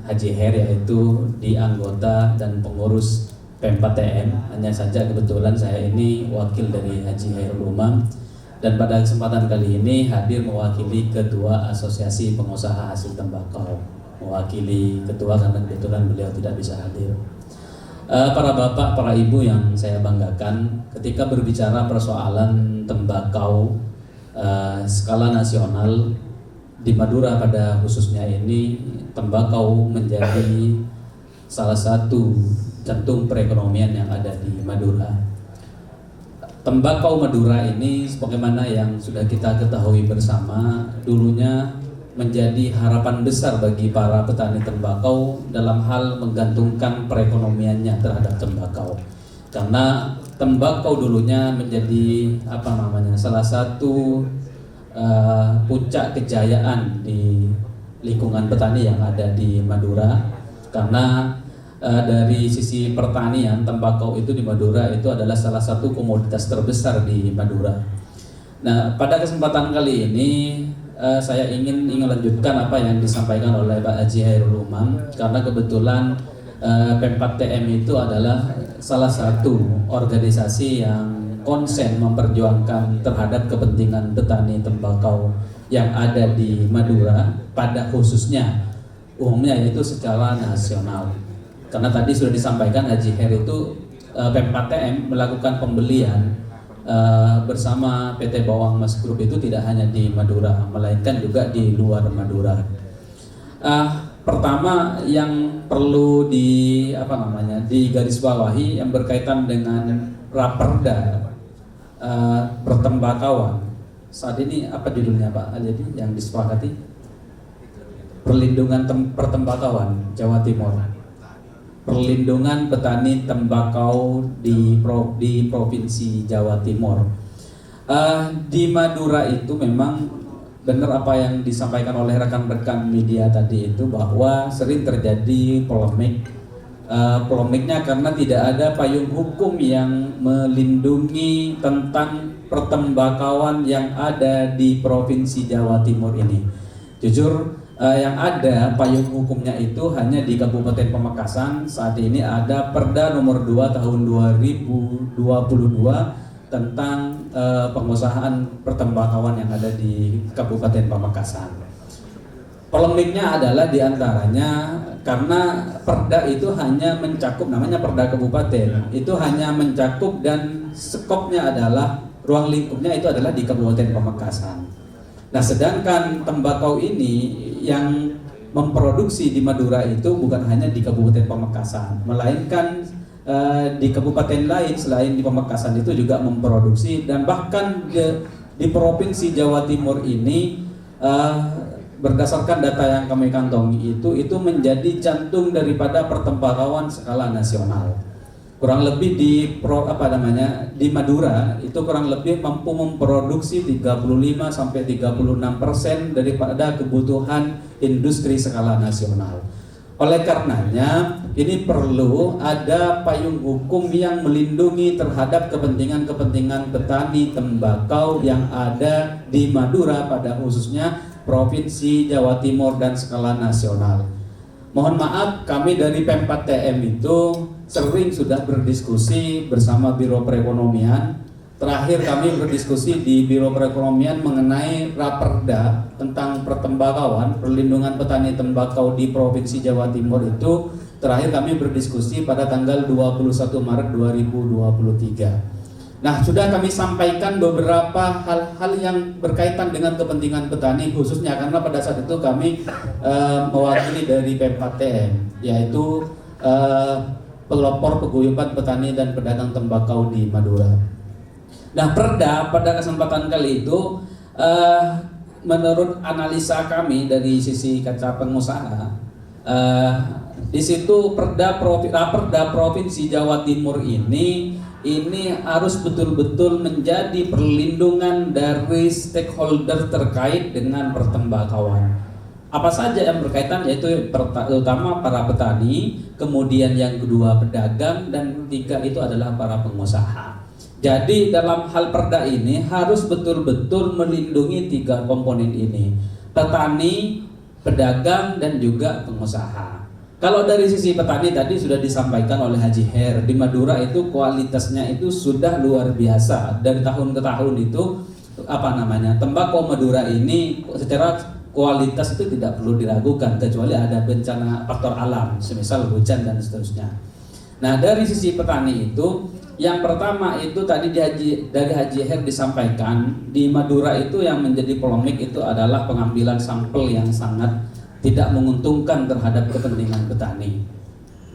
Haji Her, yaitu di anggota dan pengurus PMPTM. Hanya saja kebetulan saya ini wakil dari Haji Hairul Umam, dan pada kesempatan kali ini hadir mewakili Ketua Asosiasi Pengusaha Hasil Tembakau, mewakili ketua karena kebetulan beliau tidak bisa hadir. Para bapak, para ibu yang saya banggakan, ketika berbicara persoalan tembakau skala nasional, di Madura pada khususnya ini tembakau menjadi salah satu jantung perekonomian yang ada di Madura. Tembakau Madura ini sebagaimana yang sudah kita ketahui bersama, dulunya menjadi harapan besar bagi para petani tembakau dalam hal menggantungkan perekonomiannya terhadap tembakau. Karena tembakau dulunya menjadi salah satu puncak kejayaan di lingkungan petani yang ada di Madura, karena dari sisi pertanian tembakau itu di Madura itu adalah salah satu komoditas terbesar di Madura. Nah, pada kesempatan kali ini saya ingin lanjutkan apa yang disampaikan oleh Pak Haji Hairul Umam, karena kebetulan Pempat TM itu adalah salah satu organisasi yang konsen memperjuangkan terhadap kepentingan petani tembakau yang ada di Madura pada khususnya, umumnya yaitu secara nasional. Karena tadi sudah disampaikan Haji Her itu Pempat TM melakukan pembelian bersama PT Bawang Mas Group itu tidak hanya di Madura, melainkan juga di luar Madura. Pertama yang perlu digarisbawahi yang berkaitan dengan Raperda pertembakauan. Saat ini apa judulnya Pak Jadi yang disepakati? Perlindungan pertembakauan Jawa Timur. Perlindungan petani tembakau di Provinsi Jawa Timur. Di Madura itu memang benar apa yang disampaikan oleh rekan-rekan media tadi itu, bahwa sering terjadi polemik. Polemiknya karena tidak ada payung hukum yang melindungi tentang pertembakauan yang ada di Provinsi Jawa Timur ini. Jujur, yang ada payung hukumnya itu hanya di Kabupaten Pamekasan. Saat ini ada Perda nomor 2 tahun 2022 tentang pengusahaan pertembakauan yang ada di Kabupaten Pamekasan. Polemiknya adalah diantaranya karena perda itu hanya mencakup, namanya perda kabupaten, itu hanya mencakup dan skopnya adalah ruang lingkupnya itu adalah di Kabupaten Pamekasan. Nah, sedangkan tembakau ini yang memproduksi di Madura itu bukan hanya di Kabupaten Pamekasan, melainkan di kabupaten lain selain di Pamekasan itu juga memproduksi, dan bahkan di Provinsi Jawa Timur ini berdasarkan data yang kami kantongi itu menjadi jantung daripada pertembakauan skala nasional. Kurang lebih di Madura itu kurang lebih mampu memproduksi 35-36% daripada kebutuhan industri skala nasional. Oleh karenanya ini perlu ada payung hukum yang melindungi terhadap kepentingan-kepentingan petani tembakau yang ada di Madura pada khususnya Provinsi Jawa Timur dan skala nasional. Mohon maaf, kami dari Pempat TM itu sering sudah berdiskusi bersama Biro Perekonomian. Terakhir kami berdiskusi di Biro Perekonomian mengenai Raperda tentang pertembakauan, perlindungan petani tembakau di Provinsi Jawa Timur itu. Terakhir kami berdiskusi pada tanggal 21 Maret 2023. Nah, sudah kami sampaikan beberapa hal-hal yang berkaitan dengan kepentingan petani, khususnya karena pada saat itu kami mewakili dari Pempat TM, yaitu pelopor paguyuban petani dan pedagang tembakau di Madura. Nah, perda pada kesempatan kali itu menurut analisa kami dari sisi kaca pengusaha, di situ Perda Provinsi Jawa Timur ini harus betul-betul menjadi perlindungan dari stakeholder terkait dengan pertembakauan. Apa saja yang berkaitan, yaitu terutama para petani, kemudian yang kedua pedagang, dan ketiga itu adalah para pengusaha. Jadi dalam hal perda ini harus betul-betul melindungi tiga komponen ini: petani, pedagang, dan juga pengusaha. Kalau dari sisi petani tadi sudah disampaikan oleh Haji Her, di Madura itu kualitasnya itu sudah luar biasa. Dari tahun ke tahun itu tembakau Madura ini secara kualitas itu tidak perlu diragukan, kecuali ada bencana faktor alam, semisal hujan dan seterusnya. Nah, dari sisi petani itu Yang pertama itu tadi dari Haji Her disampaikan, di Madura itu yang menjadi polemik itu adalah pengambilan sampel yang sangat tidak menguntungkan terhadap kepentingan petani.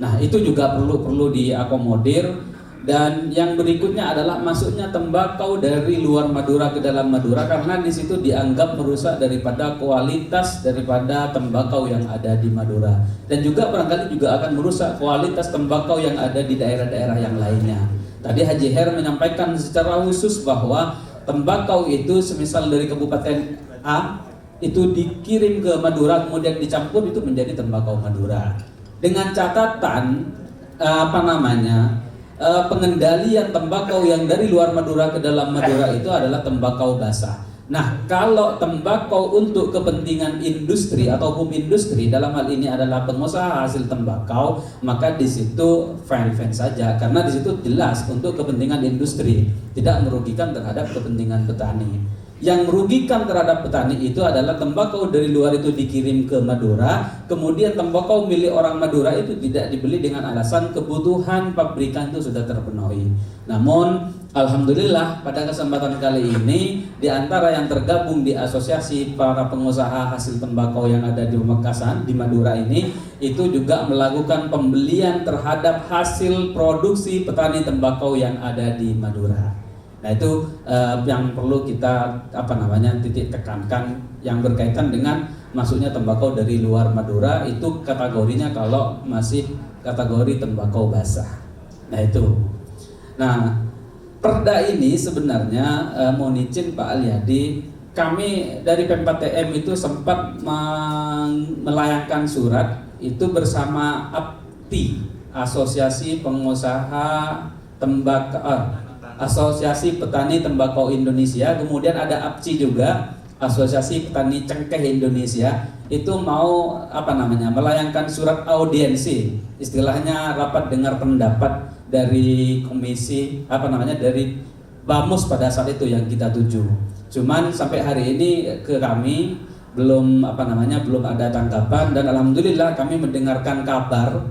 Nah, itu juga perlu diakomodir. Dan yang berikutnya adalah masuknya tembakau dari luar Madura ke dalam Madura, karena di situ dianggap merusak daripada kualitas daripada tembakau yang ada di Madura, dan juga barangkali juga akan merusak kualitas tembakau yang ada di daerah-daerah yang lainnya. Tadi Haji Her menyampaikan secara khusus bahwa tembakau itu semisal dari Kabupaten A itu dikirim ke Madura kemudian dicampur itu menjadi tembakau Madura, dengan catatan pengendalian tembakau yang dari luar Madura ke dalam Madura itu adalah tembakau basah. Nah, kalau tembakau untuk kepentingan industri ataupun industri, dalam hal ini adalah pengusaha hasil tembakau, maka di situ fine-fine saja, karena di situ jelas untuk kepentingan industri, tidak merugikan terhadap kepentingan petani. Yang merugikan terhadap petani itu adalah tembakau dari luar itu dikirim ke Madura, kemudian tembakau milik orang Madura itu tidak dibeli dengan alasan kebutuhan pabrikan itu sudah terpenuhi. Namun alhamdulillah pada kesempatan kali ini, di antara yang tergabung di asosiasi para pengusaha hasil tembakau yang ada di Pamekasan, di Madura ini, itu juga melakukan pembelian terhadap hasil produksi petani tembakau yang ada di Madura. Nah, itu yang perlu kita titik tekankan yang berkaitan dengan masuknya tembakau dari luar Madura, itu kategorinya kalau masih kategori tembakau basah. Nah, itu. Nah, perda ini sebenarnya mohon izin Pak Aliyadi, kami dari Pempat TM itu sempat melayangkan surat itu bersama APTI, Asosiasi Pengusaha Tembakau, Asosiasi Petani Tembakau Indonesia, kemudian ada APCI juga, Asosiasi Petani Cengkeh Indonesia, itu mau melayangkan surat audiensi, istilahnya rapat dengar pendapat dari komisi dari BAMUS pada saat itu yang kita tuju. Cuman sampai hari ini ke kami belum belum ada tanggapan, dan alhamdulillah kami mendengarkan kabar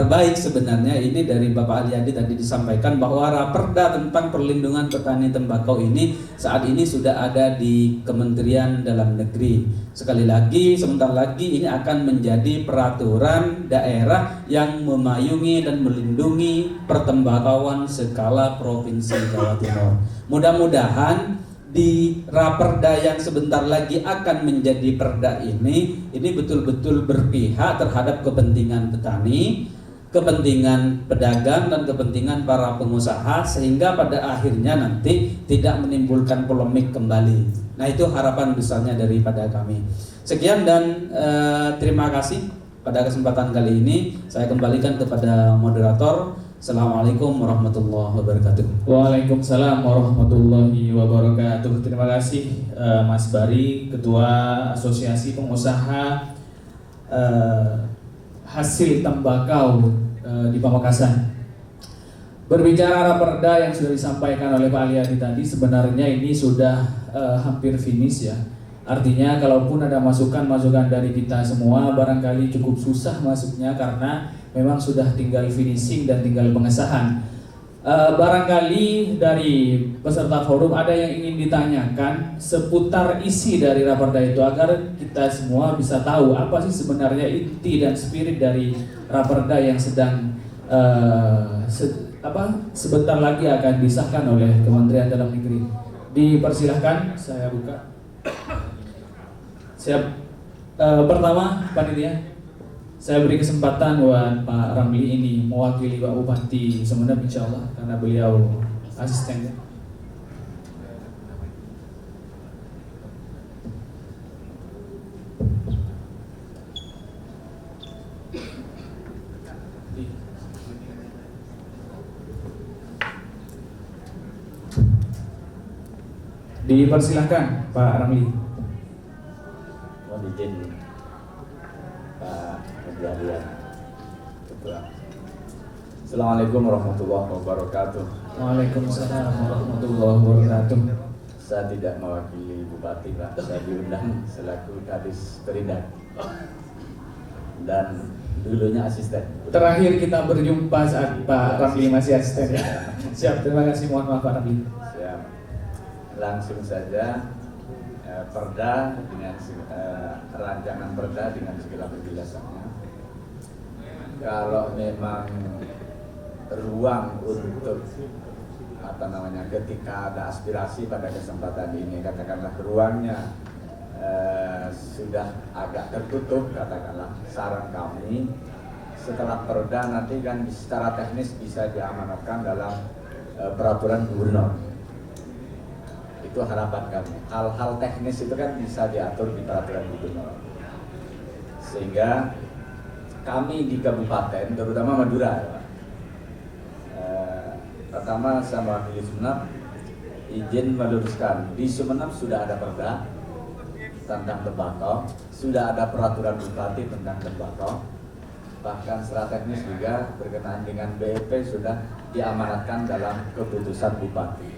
baik sebenarnya ini dari Bapak Aliyadi tadi disampaikan bahwa raperda tentang perlindungan petani tembakau ini saat ini sudah ada di Kementerian Dalam Negeri. Sekali lagi, sebentar lagi ini akan menjadi peraturan daerah yang memayungi dan melindungi pertembakauan skala Provinsi Jawa Timur. Mudah-mudahan di raperda yang sebentar lagi akan menjadi perda ini betul-betul berpihak terhadap kepentingan petani, kepentingan pedagang, dan kepentingan para pengusaha, sehingga pada akhirnya nanti tidak menimbulkan polemik kembali. Nah, itu harapan besarnya daripada kami. Sekian dan terima kasih. Pada kesempatan kali ini saya kembalikan kepada moderator. Assalamualaikum warahmatullahi wabarakatuh. Waalaikumsalam warahmatullahi wabarakatuh. Terima kasih Mas Bari, Ketua Asosiasi Pengusaha Hasil Tembakau di Pamekasan. Berbicara raperda yang sudah disampaikan oleh Pak Aliyadi tadi, sebenarnya ini sudah hampir finish ya. Artinya kalaupun ada masukan-masukan dari kita semua, barangkali cukup susah masuknya karena memang sudah tinggal finishing dan tinggal pengesahan. Barangkali dari peserta forum ada yang ingin ditanyakan seputar isi dari raperda itu, agar kita semua bisa tahu apa sih sebenarnya inti dan spirit dari raperda yang sedang sebentar lagi akan disahkan oleh Kementerian Dalam Negeri. Dipersilahkan, saya buka. Siap. Pertama, panitia, saya beri kesempatan buat Pak Ramli ini mewakili Pak Bupati Sumeneb, insya Allah, karena beliau asistennya. Dipersilahkan Pak Ramli. Mohon izin Pak Aliyadi, Ketua. Assalamualaikum warahmatullahi wabarakatuh. Waalaikumsalam warahmatullahi wabarakatuh. Saya tidak mewakili Bupati, Pak. Saya diundang selaku Kadis Perindak. Dan dulunya asisten. Terakhir kita berjumpa saat Pak Ramli masih asisten ya. Siap, terima kasih. Mohon maaf Pak Ramli. Siap. Langsung saja perda dengan rancangan perda dengan segala penjelasannya. Kalau memang ruang untuk ketika ada aspirasi pada kesempatan ini, katakanlah ruangnya sudah agak tertutup, katakanlah saran kami setelah perda nanti kan secara teknis bisa diamanatkan dalam peraturan gubernur. Itu harapan kami. Hal-hal teknis itu kan bisa diatur di peraturan gubernur. Sehingga kami di kabupaten, terutama Madura, pertama sama di Sumeneb izin meluruskan, di Sumeneb sudah ada perda tentang tembakau, sudah ada peraturan bupati tentang tembakau, bahkan secara teknis juga berkenaan dengan BEP sudah diamanatkan dalam keputusan bupati.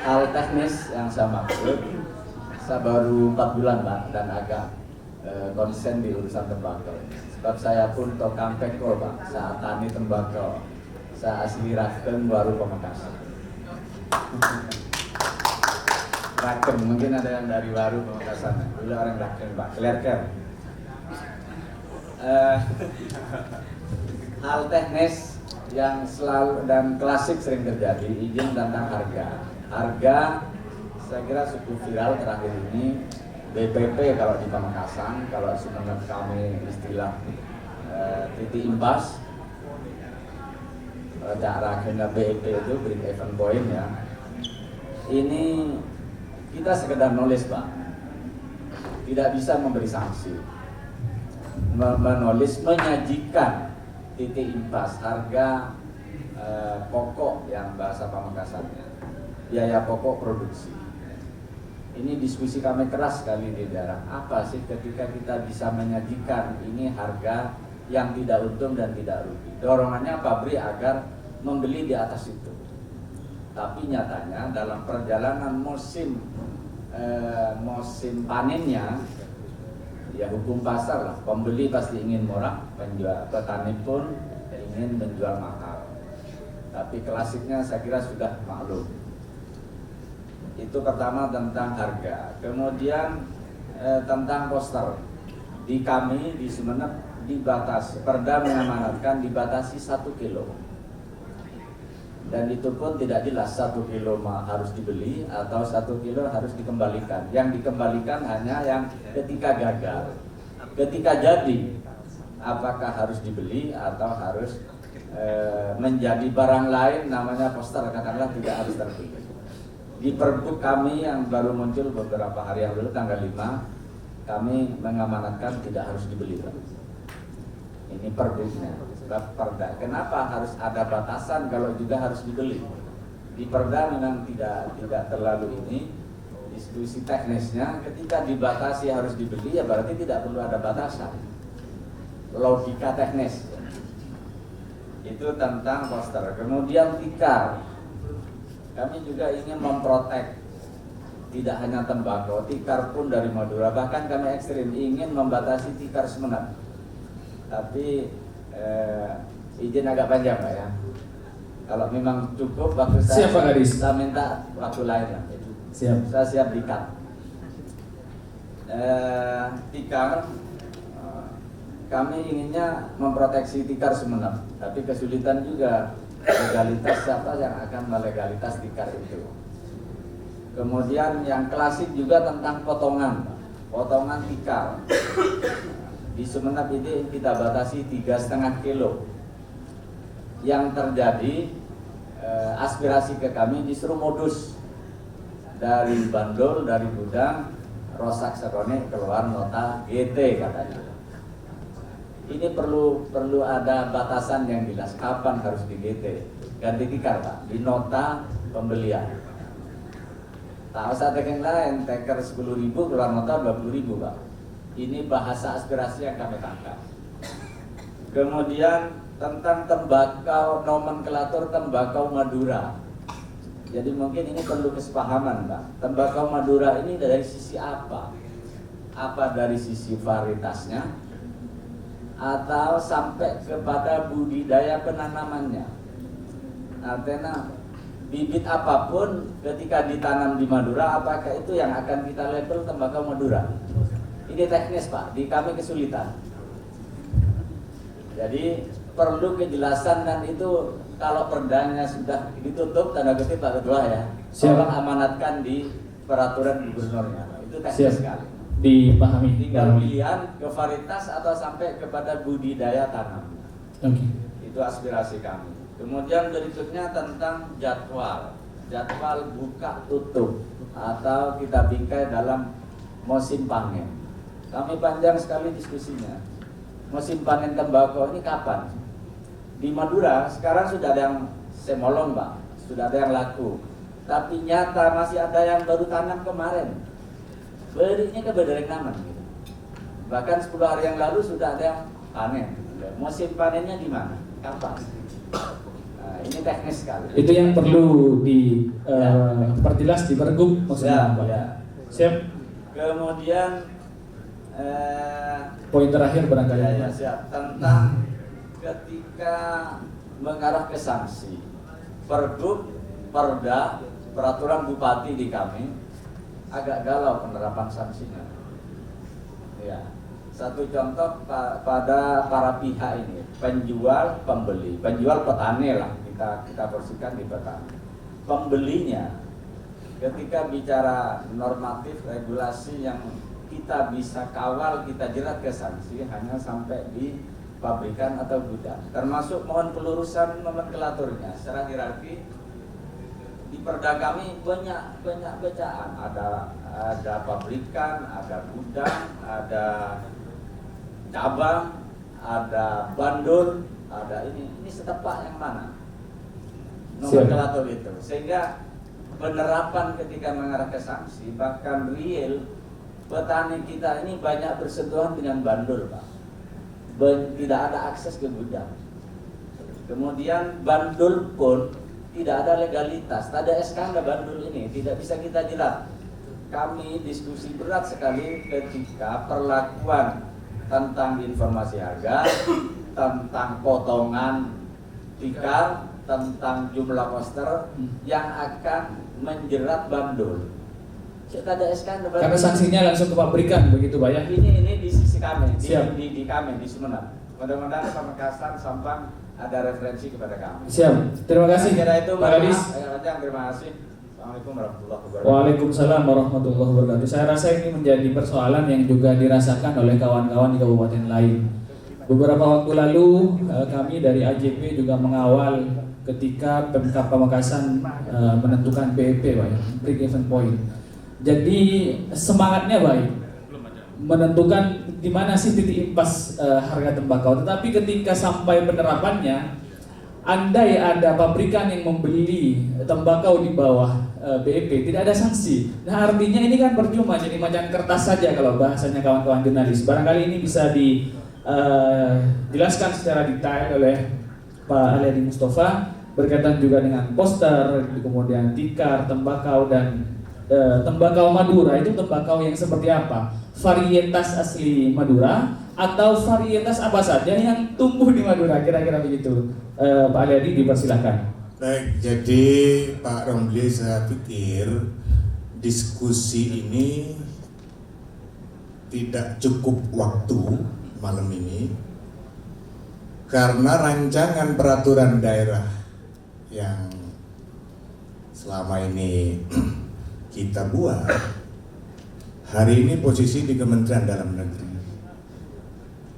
Hal teknis yang saya maksud, saya baru 4 bulan Pak dan agak konsen di urusan tembakau. Sebab saya pun tokang pekol Pak, saya tani tembakau, saya asli Raken baru Pamekasan. Raken, mungkin ada yang dari baru Pamekasan, dulu orang Raken Pak, Klerker. Hal teknis yang selalu dan klasik sering terjadi, izin tentang harga. Harga saya kira cukup viral terakhir ini. BPP kalau di Pamekasan, kalau Sumeneb kami istilah titik imbas, cara kena BEP itu break even point ya. Ini kita sekedar nulis Pak, tidak bisa memberi sanksi. Menulis menyajikan titik imbas harga pokok yang bahasa Pamekasannya, biaya pokok produksi. Ini diskusi kami keras sekali di daerah. Apa sih ketika kita bisa menyajikan ini harga yang tidak untung dan tidak rugi? Dorongannya pabrik agar membeli di atas itu. Tapi nyatanya dalam perjalanan musim panennya, ya hukum pasar lah. Pembeli pasti ingin murah, petani pun ingin menjual mahal. Tapi klasiknya saya kira sudah maklum. Itu pertama tentang harga. Kemudian tentang poster. Di kami di Sumeneb dibatasi, perda mengamanatkan dibatasi 1 kilo. Dan itu pun tidak jelas 1 kilo harus dibeli atau 1 kilo harus dikembalikan. Yang dikembalikan hanya yang ketika gagal. Ketika jadi, apakah harus dibeli atau harus menjadi barang lain, namanya poster, katakanlah tidak harus terbeli. Di Perbuk kami yang baru muncul beberapa hari yang lalu tanggal 5, kami mengamanatkan tidak harus dibeli. Ini Perbuknya. Sebab perda. Kenapa harus ada batasan kalau juga harus dibeli? Di perda memang tidak terlalu ini diskusi teknisnya. Ketika dibatasi harus dibeli ya berarti tidak perlu ada batasan. Logika teknis. Itu tentang poster. Kemudian tikar. Kami juga ingin memprotek tidak hanya tembakau, tikar pun dari Madura. Bahkan kami ekstrim ingin membatasi tikar Sumeneb. Tapi izin agak panjang Pak ya. Kalau memang cukup waktu saya minta waktu lain lah. Siap. Saya siap dikat. Tikar kami inginnya memproteksi tikar Sumeneb, tapi kesulitan juga legalitas siapa yang akan melegalitas tikar itu. Kemudian yang klasik juga tentang potongan tikar. Di Sumeneb ini kita batasi 3,5 kilo. Yang terjadi aspirasi ke kami disuruh modus dari bandul, dari gudang, rosak serone keluar nota GT katanya. Ini perlu ada batasan yang jelas kapan harus di GT. Ganti tikar Pak, di nota pembelian. Tak usah tekan lain, teker 10.000 keluar nota 20.000 Pak. Ini bahasa aspirasi yang kami tangkap. Kemudian tentang tembakau, nomenklatur tembakau Madura. Jadi mungkin ini perlu kesepahaman Pak. Tembakau Madura ini dari sisi apa? apa dari sisi varietasnya atau sampai kepada budidaya penanamannya. Artinya bibit apapun ketika ditanam di Madura, apakah itu yang akan kita label tembakau Madura? Ini teknis Pak, di kami kesulitan. Jadi perlu kejelasan, dan itu kalau perdanya sudah ditutup tanda kutip Pak Ketua ya, tolong amanatkan di peraturan gubernurnya. Itu teknis sekali. Dipahami. Tinggal pilihan ke varietas atau sampai kepada budidaya tanam. Oke. Itu aspirasi kami. Kemudian berikutnya tentang jadwal buka tutup atau kita bingkai dalam musim panen. Kami panjang sekali diskusinya. Musim panen tembakau ini kapan? Di Madura sekarang sudah ada yang semolong Pak, sudah ada yang laku. Tapi nyata masih ada yang baru tanam kemarin. Berinya ke Bederek Naman gitu. Bahkan 10 hari yang lalu sudah ada yang panen. Musim panennya di mana? Kapan? Nah, ini teknis sekali. Itu yang perlu diperjelas di Pergub maksudnya Pak. Ya. Siap. Kemudian Poin terakhir barangkali. ya, siap. Tentang ketika mengarah ke sanksi, Pergub, Perda, peraturan bupati di kami agak galau penerapan sanksinya. Ya. Satu contoh pada para pihak ini, penjual, pembeli, penjual petani lah, kita bersihkan di petani. Pembelinya ketika bicara normatif regulasi yang kita bisa kawal, kita jerat ke sanksi hanya sampai di pabrikan atau gudang. Termasuk mohon pelurusan nomenklaturnya secara hierarki. Di Perda kami banyak bacaan, ada pabrikan, ada gudang, ada cabang, ada bandul, ada ini setepak yang mana nomenklatur itu, sehingga penerapan ketika mengarah ke sanksi bahkan real petani kita ini banyak bersentuhan dengan bandul Pak, tidak ada akses ke gudang. Kemudian bandul pun tidak ada legalitas, tak ada SK bandul ini, tidak bisa kita jerat. Kami diskusi berat sekali ketika perlakuan tentang informasi harga, tentang potongan tikar, tentang jumlah poster yang akan menjerat bandul. Kita ada SK Karena sanksinya langsung ke pabrikan begitu Pak ya? Ini di sisi kami, di kami di Sumeneb. Mudah-mudahan Pamekasan, Sampang ada referensi kepada kami. Siap. Terima kasih. Kira itu Pak Kadis. Terima kasih. Assalamualaikum warahmatullahi wabarakatuh. Waalaikumsalam warahmatullahi wabarakatuh. Saya rasa ini menjadi persoalan yang juga dirasakan oleh kawan-kawan di kabupaten lain. Beberapa waktu lalu kami dari AJP juga mengawal ketika Pemkab Pamekasan menentukan BEP, Pak, break even point. Jadi semangatnya baik, menentukan di mana sih titik impas harga tembakau. Tetapi ketika sampai penerapannya, andai ada pabrikan yang membeli tembakau di bawah BEP, tidak ada sanksi. Nah artinya ini kan percuma, jadi macam kertas saja kalau bahasanya kawan-kawan jurnalis. Barangkali ini bisa dijelaskan secara detail oleh Pak Aliadi Mustafa berkaitan juga dengan poster, kemudian tikar, tembakau dan tembakau Madura. Itu tembakau yang seperti apa? Varietas asli Madura atau varietas apa saja yang tumbuh di Madura, kira-kira begitu. Pak Aliadi dipersilahkan. Baik, jadi Pak Romli, saya pikir diskusi ini tidak cukup waktu malam ini karena rancangan peraturan daerah yang selama ini kita buat hari ini posisi di Kementerian Dalam Negeri.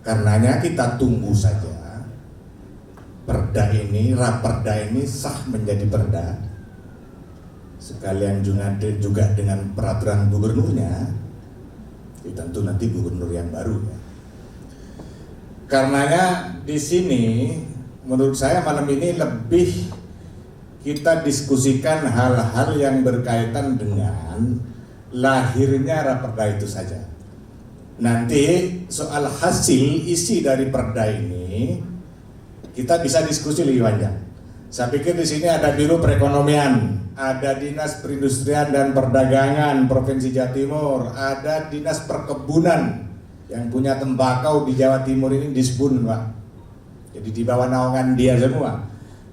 Karenanya kita tunggu saja perda ini, raperda ini sah menjadi perda, sekalian juga dengan peraturan gubernurnya. Itu tentu nanti gubernur yang baru ya. Karenanya di sini menurut saya malam ini lebih kita diskusikan hal-hal yang berkaitan dengan lahirnya raperda itu saja. Nanti soal hasil isi dari perda ini kita bisa diskusi lebih panjang. Saya pikir di sini ada Biro Perekonomian, ada Dinas Perindustrian dan Perdagangan Provinsi Jawa Timur, ada Dinas Perkebunan yang punya tembakau di Jawa Timur ini disbun, Pak. Jadi di bawah naungan dia semua.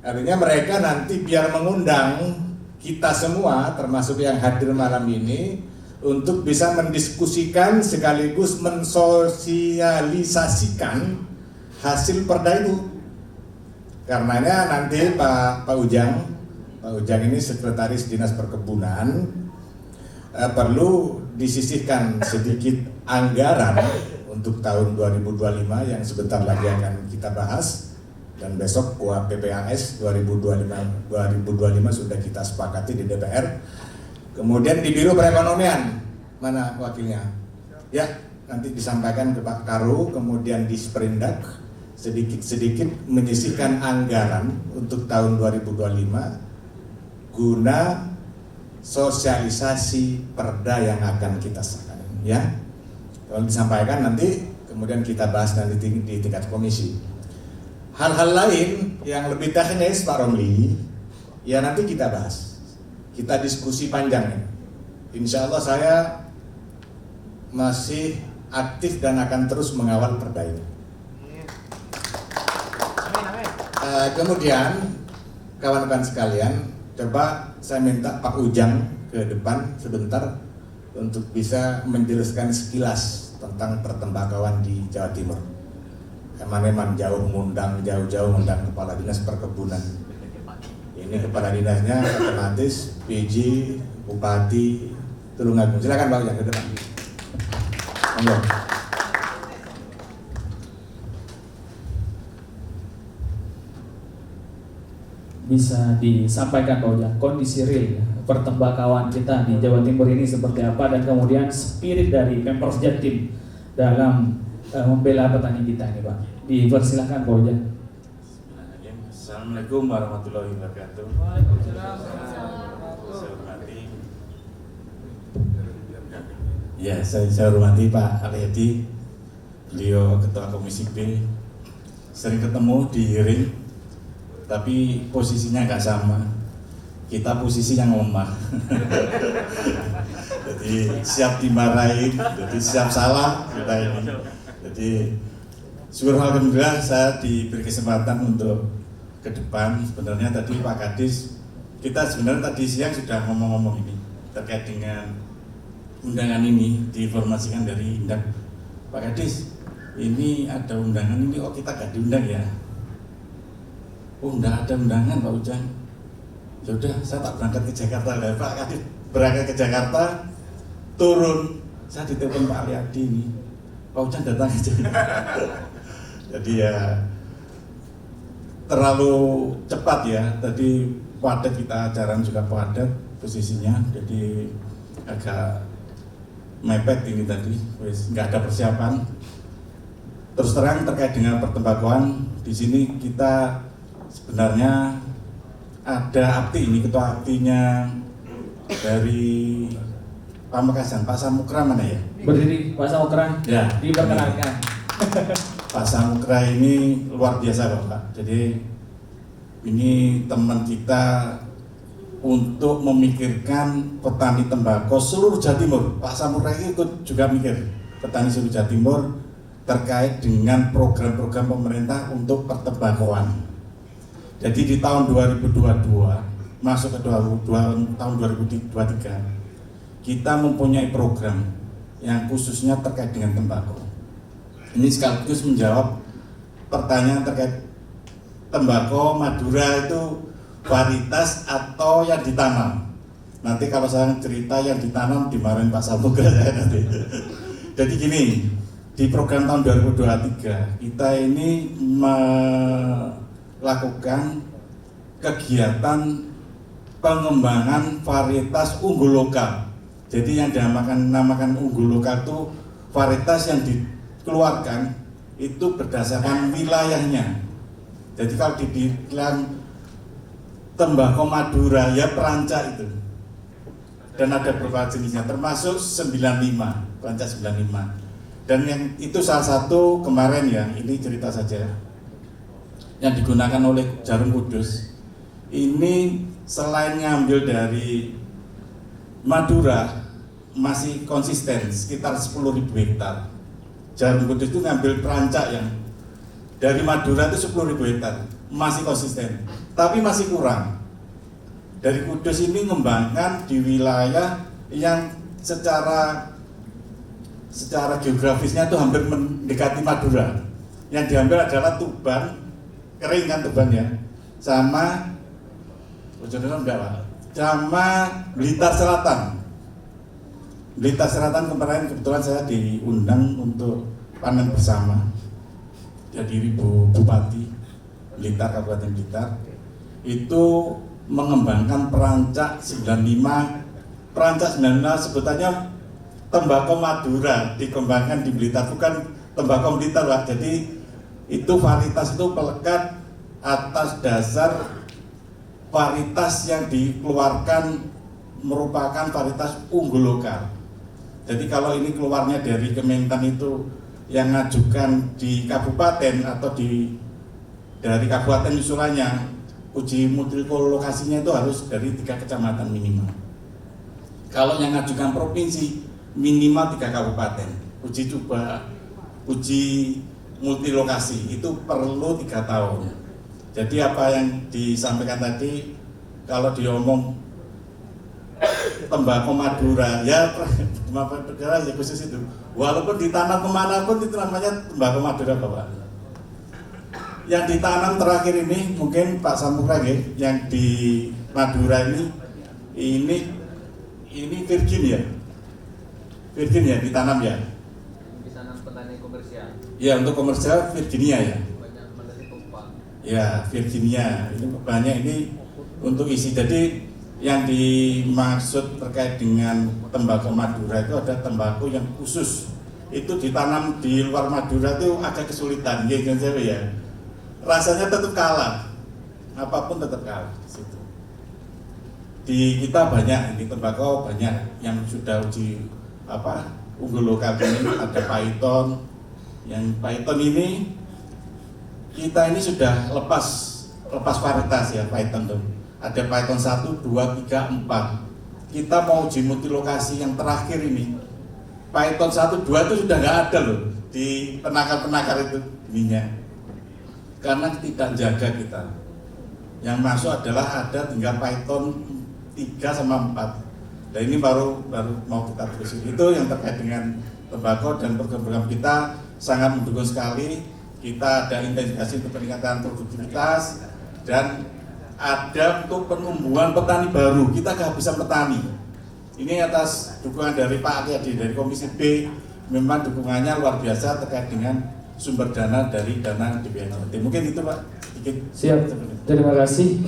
Artinya mereka nanti biar mengundang kita semua, termasuk yang hadir malam ini, untuk bisa mendiskusikan sekaligus mensosialisasikan hasil perda itu. Karenanya nanti Pak Ujang ini Sekretaris Dinas Perkebunan, perlu disisihkan sedikit anggaran untuk tahun 2025 yang sebentar lagi akan kita bahas, dan besok UAPPAS 2025 sudah kita sepakati di DPR. Kemudian di Biro Perekonomian, mana wakilnya? Ya, nanti disampaikan ke Pak Karu, kemudian di Sperindak sedikit-sedikit menyisihkan anggaran untuk tahun 2025 guna sosialisasi perda yang akan kita sahkan, ya. Kalau disampaikan nanti kemudian kita bahas nanti di tingkat komisi. Hal-hal lain yang lebih teknis Pak Romli, ya nanti kita bahas, kita diskusi panjang. Insya Allah saya masih aktif dan akan terus mengawal perda ini. Kemudian kawan-kawan sekalian, coba saya minta Pak Ujang ke depan sebentar untuk bisa menjelaskan sekilas tentang pertembakauan di Jawa Timur. Eman-eman jauh-jauh mengundang Kepala Dinas Perkebunan. Ini Kepala Dinasnya otomatis PJ, Bupati, Tulungagung. Silakan Pak Ujang ke depan. Monggo. Bisa disampaikan Pak Ujang kondisi real pertembakauan kita di Jawa Timur ini seperti apa, dan kemudian spirit dari Pemprov Jatim dalam membela petani kita ini Pak. Dipersilahkan Pak Ujang. Assalamualaikum warahmatullahi wabarakatuh. Saya hormati Pak Aliyadi, beliau Ketua Komisi B. Sering ketemu di hearing, tapi posisinya nggak sama. Kita posisi yang lemah. Jadi siap dimarahin, jadi siap salah kita ini. Jadi syukur alhamdulillah saya diberi kesempatan untuk ke depan. Sebenarnya tadi Pak Kadis, kita sebenarnya tadi siang sudah ngomong-ngomong ini terkait dengan undangan ini, diinformasikan dari Indak. Pak Kadis, ini ada undangan ini, oh kita gak diundang ya? Oh enggak ada undangan Pak Ujang. Ya udah, saya tak berangkat ke Jakarta. Pak Kadis berangkat ke Jakarta, turun, saya ditelepon Pak Aliyadi ini, Pak Ujang datang aja. Jadi ya terlalu cepat ya. Tadi padat kita ajaran juga padat posisinya, jadi agak mepet ini tadi, nggak ada persiapan. Terus terang terkait dengan pertembakauan di sini kita sebenarnya ada akti ini, ketua aktinya dari Pamekasan, Pak Samukra mana ya? Berdiri Pak Samukra, ya, diperkenalkan. Pak Samukra ini luar biasa Pak. Jadi ini teman kita untuk memikirkan petani tembakau seluruh Jawa Timur. Pak Samukra ikut juga mikir petani seluruh Jawa Timur terkait dengan program-program pemerintah untuk pertembakauan. Jadi di tahun 2022 masuk ke tahun 2023 kita mempunyai program yang khususnya terkait dengan tembakau. Ini sekaligus menjawab pertanyaan terkait tembakau Madura itu varietas atau yang ditanam. Nanti kalau saya cerita yang ditanam dimarahin Pak Samukra saya nanti. Jadi gini, di program tahun 2023 kita ini melakukan kegiatan pengembangan varietas unggul lokal. Jadi yang dinamakan unggul lokal itu varietas yang dikeluarkan itu berdasarkan wilayahnya. Jadi kalau dibilang tembakau Madura ya perancak itu, dan ada beberapa jenisnya termasuk 95, perancak 95. Dan yang itu salah satu kemarin ya, ini cerita saja, yang digunakan oleh Jarum Kudus ini selain ngambil dari Madura masih konsisten sekitar 10.000 hektar. Jarum Kudus itu ngambil perancak yang dari Madura itu 10.000 hektar, masih konsisten, tapi masih kurang. Dari Kudus ini mengembangkan di wilayah yang secara geografisnya itu hampir mendekati Madura. Yang diambil adalah Tuban, kering kan Tuban ya, sama sama Blitar Selatan. Blitar Selatan kemarin kebetulan saya diundang untuk panen bersama. Jadi Ibu Bupati Blitar, Kabupaten Blitar itu mengembangkan perancak 95. Perancak 95 sebutannya tembakau Madura dikembangkan di Blitar, bukan tembakau Blitar Pak. Jadi itu varietas itu melekat atas dasar varietas yang dikeluarkan merupakan varietas unggul lokal. Jadi kalau ini keluarnya dari Kementan itu yang ngajukan di kabupaten atau dari kabupaten usulannya, uji mutu lokasinya itu harus dari 3 kecamatan minimal. Kalau yang ngajukan provinsi minimal 3 kabupaten. Uji multi lokasi itu perlu 3 tahun. Jadi apa yang disampaikan tadi, kalau diomong tembakau Madura ya khusus itu, walaupun ditanam kemanapun itu namanya tembakau Madura Bapak. Yang ditanam terakhir ini mungkin Pak Sampurna yang di Madura ini Virginia ditanam ya. Ditanam petani komersial. Ya, untuk komersial Virginia ya. Banyak menjadi tumpang. Ya, Virginia ini banyak ini untuk isi. Jadi yang dimaksud terkait dengan tembakau Madura itu ada tembakau yang khusus. Itu ditanam di luar Madura itu agak kesulitan, ya. Rasanya tetap kalah. Apapun tetap kalah situ. Di kita banyak ini tembakau banyak yang sudah uji unggul lokal ini, ada Python. Yang Python ini kita ini sudah lepas varietas ya Python tuh. Ada Python 1, 2, 3, 4. Kita mau uji multi lokasi yang terakhir ini. Python 1, 2 itu sudah nggak ada loh di penakar-penakar itu ininya. Karena tidak jaga kita. Yang masuk adalah ada tinggal Python 3 sama 4. Dan ini baru mau kita terus. Itu yang terkait dengan tembakau dan program-program kita sangat mendukung sekali. Kita ada intensifikasi untuk peningkatan produktivitas dan ada untuk penumbuhan petani baru. Kita kehabisan petani. Ini atas dukungan dari Pak Adi dari Komisi B. Memang dukungannya luar biasa terkait dengan sumber dana dari dana DPRD. Mungkin itu Pak. Siap. Terima kasih.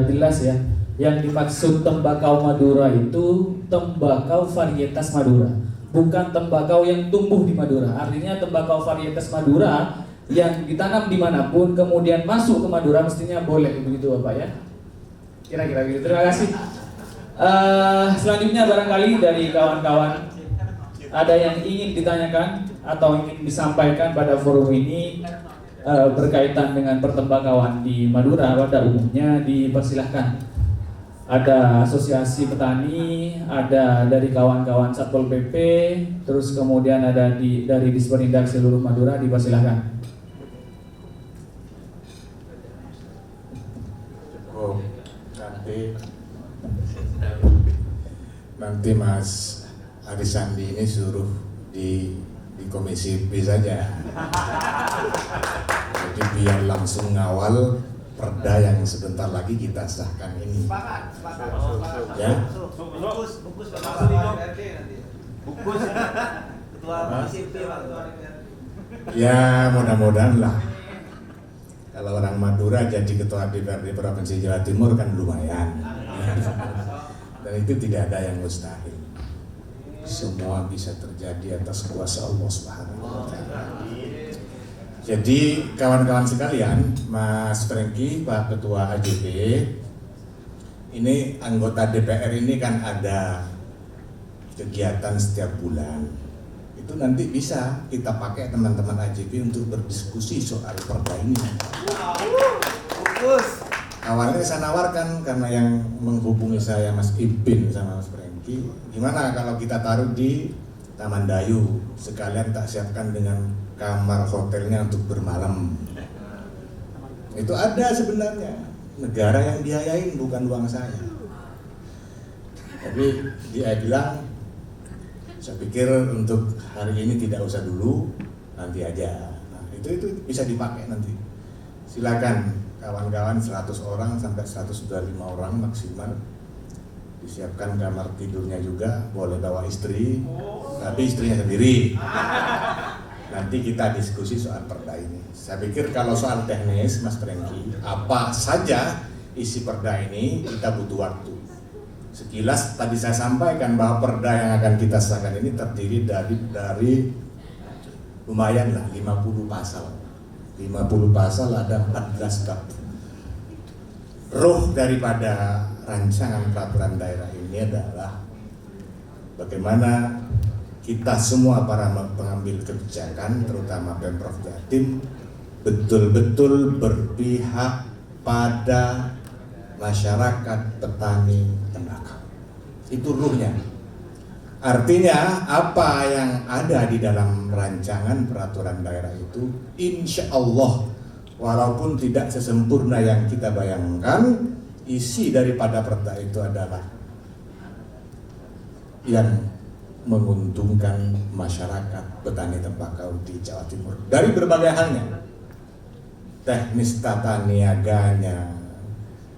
Jelas ya. Yang dimaksud tembakau Madura itu tembakau varietas Madura, bukan tembakau yang tumbuh di Madura. Artinya tembakau varietas Madura yang ditanam dimanapun kemudian masuk ke Madura mestinya boleh, begitu Bapak ya. Kira-kira begitu. Terima kasih. Selanjutnya barangkali dari kawan-kawan ada yang ingin ditanyakan atau ingin disampaikan pada forum ini berkaitan dengan pertembakauan di Madura pada umumnya, dipersilahkan. Ada asosiasi petani, ada dari kawan-kawan Satpol PP, terus kemudian ada dari Disperindak seluruh Madura, dipersilahkan. Oh, nanti Mas Arisandi ini suruh di Komisi B saja. Jadi biar langsung ngawal perda yang sebentar lagi kita sahkan ini. Ya. Ya, mudah-mudahan lah. Kalau orang Madura jadi ketua DPRD Provinsi Jawa Timur kan lumayan. Dan itu tidak ada yang mustahil. Semua bisa terjadi atas kuasa Allah Subhanahu wa Ta'ala. Jadi kawan-kawan sekalian, Mas Franky, Pak Ketua AJP, ini anggota DPR ini kan ada kegiatan setiap bulan. Itu nanti bisa kita pakai teman-teman AJP untuk berdiskusi soal perda ini. Awalnya saya nawarkan karena yang menghubungi saya Mas Ibin sama Mas Franky, gimana kalau kita taruh di Taman Dayu, sekalian tak siapkan dengan kamar hotelnya untuk bermalam. Itu ada sebenarnya, negara yang biayain bukan uang saya. Tapi dia bilang, saya pikir untuk hari ini tidak usah dulu, nanti aja. Nah, itu bisa dipakai nanti. Silakan kawan-kawan 100 orang sampai 125 orang maksimal. Disiapkan kamar tidurnya juga, boleh bawa istri, tapi istrinya sendiri. Nanti kita diskusi soal perda ini. Saya pikir kalau soal teknis, Mas Franky, apa saja isi perda ini kita butuh waktu. Sekilas tadi saya sampaikan bahwa perda yang akan kita sahkan ini terdiri dari lumayan lah 50 pasal. 50 pasal ada 14 bab. Ruh daripada rancangan peraturan daerah ini adalah bagaimana kita semua para pengambil kebijakan, terutama Pemprov Jatim, betul-betul berpihak pada masyarakat petani tembakau. Itu ruhnya. Artinya apa yang ada di dalam rancangan peraturan daerah itu insya Allah walaupun tidak sesempurna yang kita bayangkan, isi daripada perda itu adalah yang menguntungkan masyarakat petani tembakau di Jawa Timur dari berbagai halnya, teknis tata niaganya.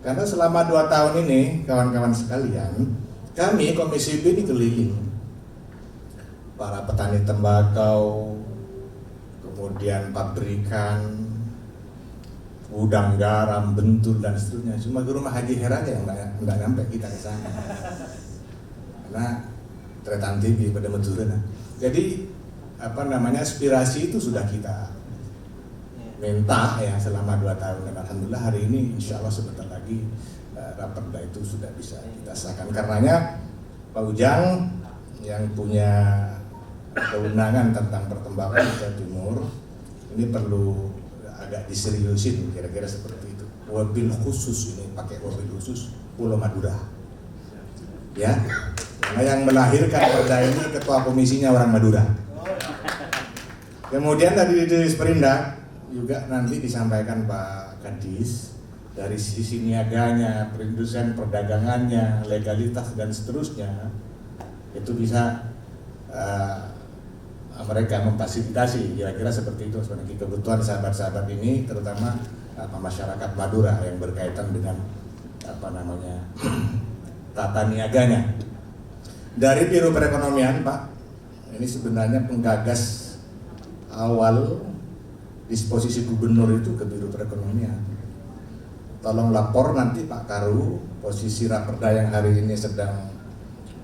Karena selama 2 tahun ini kawan-kawan sekalian, kami Komisi B ini keliling para petani tembakau, kemudian pabrikan, gudang garam, Bentul dan seterusnya. Cuma ke rumah Haji Hera aja yang nggak nyampe kita ke sana. Karena Tretan TV pada Madura. Jadi aspirasi itu sudah kita minta ya selama 2 tahun, dan alhamdulillah hari ini insya Allah sebentar lagi raperda itu sudah bisa kita sahkan. Karenanya Pak Ujang yang punya kewenangan tentang pertembakauan di Jawa Timur ini perlu agak diseriusin, kira-kira seperti itu. Wabil khusus ini pakai wabil khusus Pulau Madura, ya. Karena yang melahirkan perda ini ketua komisinya orang Madura. Kemudian tadi di Sperindak juga nanti disampaikan Pak Kadis dari sisi niaganya, perindustrian, perdagangannya, legalitas dan seterusnya itu bisa mereka memfasilitasi, kira-kira seperti itu sebenarnya kebutuhan sahabat-sahabat ini, terutama masyarakat Madura yang berkaitan dengan tata niaganya. Dari Biro Perekonomian, Pak, ini sebenarnya penggagas awal disposisi gubernur itu ke Biro Perekonomian. Tolong lapor nanti Pak Karu, posisi raperda yang hari ini sedang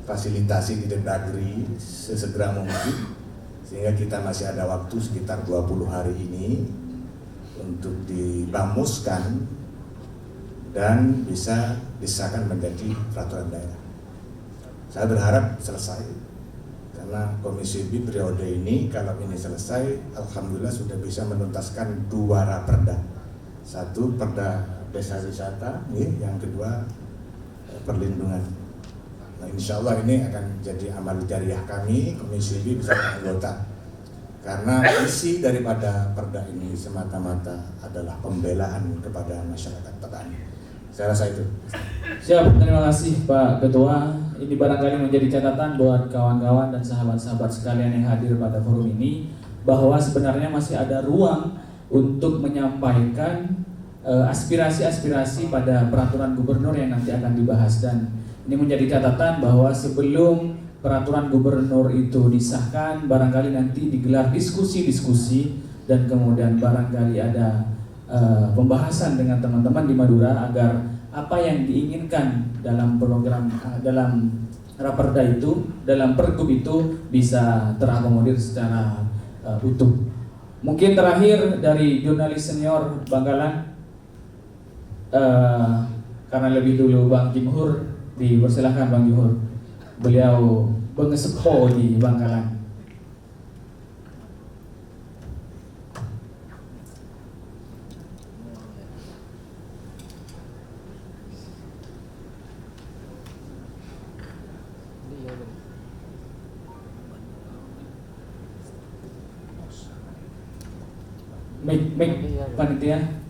fasilitasi di Dagri sesegera mungkin, sehingga kita masih ada waktu sekitar 20 hari ini untuk dibamuskan dan bisa disahkan menjadi peraturan daerah. Saya berharap selesai, karena Komisi B periode ini kalau ini selesai, alhamdulillah sudah bisa menuntaskan 2 raperda. 1 perda desa wisata, yang kedua perlindungan. Nah, insya Allah ini akan jadi amal jariah kami Komisi B bersama anggota, karena isi daripada perda ini semata-mata adalah pembelaan kepada masyarakat petani. Saya rasa itu. Siap, terima kasih Pak Ketua. Ini barangkali menjadi catatan buat kawan-kawan dan sahabat-sahabat sekalian yang hadir pada forum ini, bahwa sebenarnya masih ada ruang untuk menyampaikan aspirasi-aspirasi pada peraturan gubernur yang nanti akan dibahas. Dan ini menjadi catatan bahwa sebelum peraturan gubernur itu disahkan, barangkali nanti digelar diskusi-diskusi dan kemudian barangkali ada pembahasan dengan teman-teman di Madura agar apa yang diinginkan dalam program, dalam raperda itu, dalam pergub itu bisa terakomodir secara utuh. Mungkin terakhir dari jurnalis senior Bangkalan, karena lebih dulu Bang Jimhur, dipersilahkan Bang Jimhur. Beliau pengesepo di Bangkalan. Mic panitia.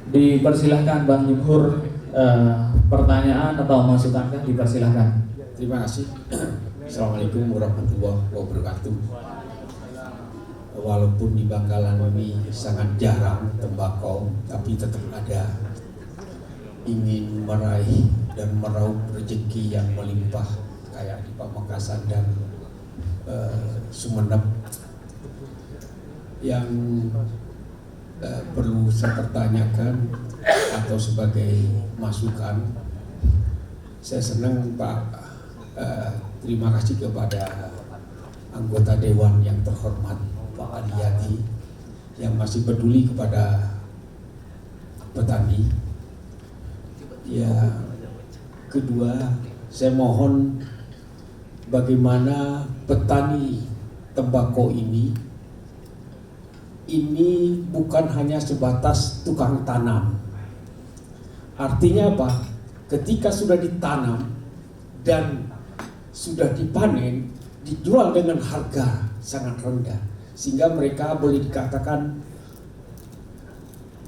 Dipersilahkan Bang Jumhur, pertanyaan atau masukan kan dipersilahkan. Terima kasih. Assalamualaikum warahmatullahi wabarakatuh. Walaupun di Bangkalan ini sangat jarang tembakau, tapi tetap ada. Ingin meraih dan meraup rezeki yang melimpah kayak di Pamekasan dan Sumeneb. Yang perlu saya pertanyakan atau sebagai masukan, saya senang Pak, terima kasih kepada anggota Dewan yang terhormat Pak Aliyati yang masih peduli kepada petani. Ya, kedua, saya mohon bagaimana petani tembakau ini bukan hanya sebatas tukang tanam. Artinya apa? Ketika sudah ditanam dan sudah dipanen, dijual dengan harga sangat rendah, sehingga mereka boleh dikatakan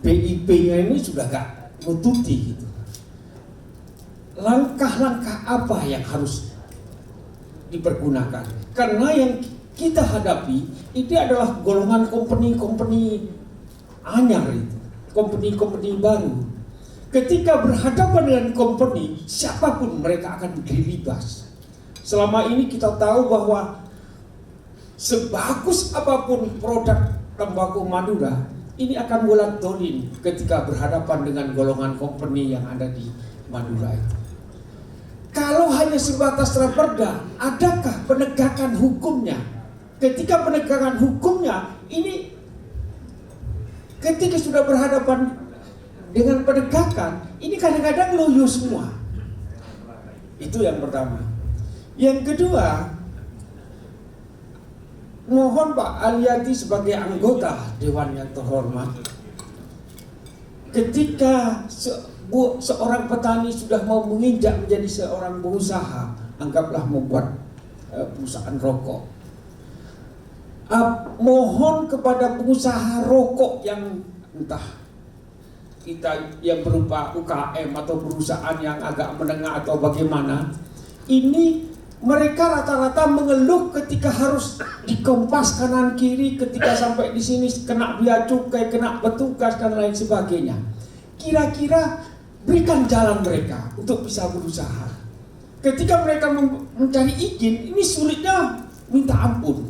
BIP-nya ini sudah gak nututi gitu. Langkah-langkah apa yang harus dipergunakan? Karena yang kita hadapi ini adalah golongan company anyar itu, company baru. Ketika berhadapan dengan company, siapapun mereka akan dilibas. Selama ini kita tahu bahwa sebagus apapun produk tembakau Madura, ini akan bolak-balik ketika berhadapan dengan golongan company yang ada di Madura itu. Kalau hanya sebatas raperda, adakah penegakan hukumnya? Ketika penegakan hukumnya ini, ketika sudah berhadapan dengan penegakan, ini kadang-kadang loyo semua. Itu yang pertama. Yang kedua, mohon Pak Aliyati sebagai anggota Dewan yang terhormat, ketika seorang petani sudah mau menginjak menjadi seorang pengusaha, anggaplah membuat perusahaan rokok, mohon kepada pengusaha rokok yang entah kita yang berupa UKM atau perusahaan yang agak menengah atau bagaimana, ini mereka rata-rata mengeluh ketika harus dikompas kanan kiri, ketika sampai di sini kena bea cukai, kena petugas dan lain sebagainya. Kira-kira berikan jalan mereka untuk bisa berusaha. Ketika mereka mencari izin, ini sulitnya minta ampun.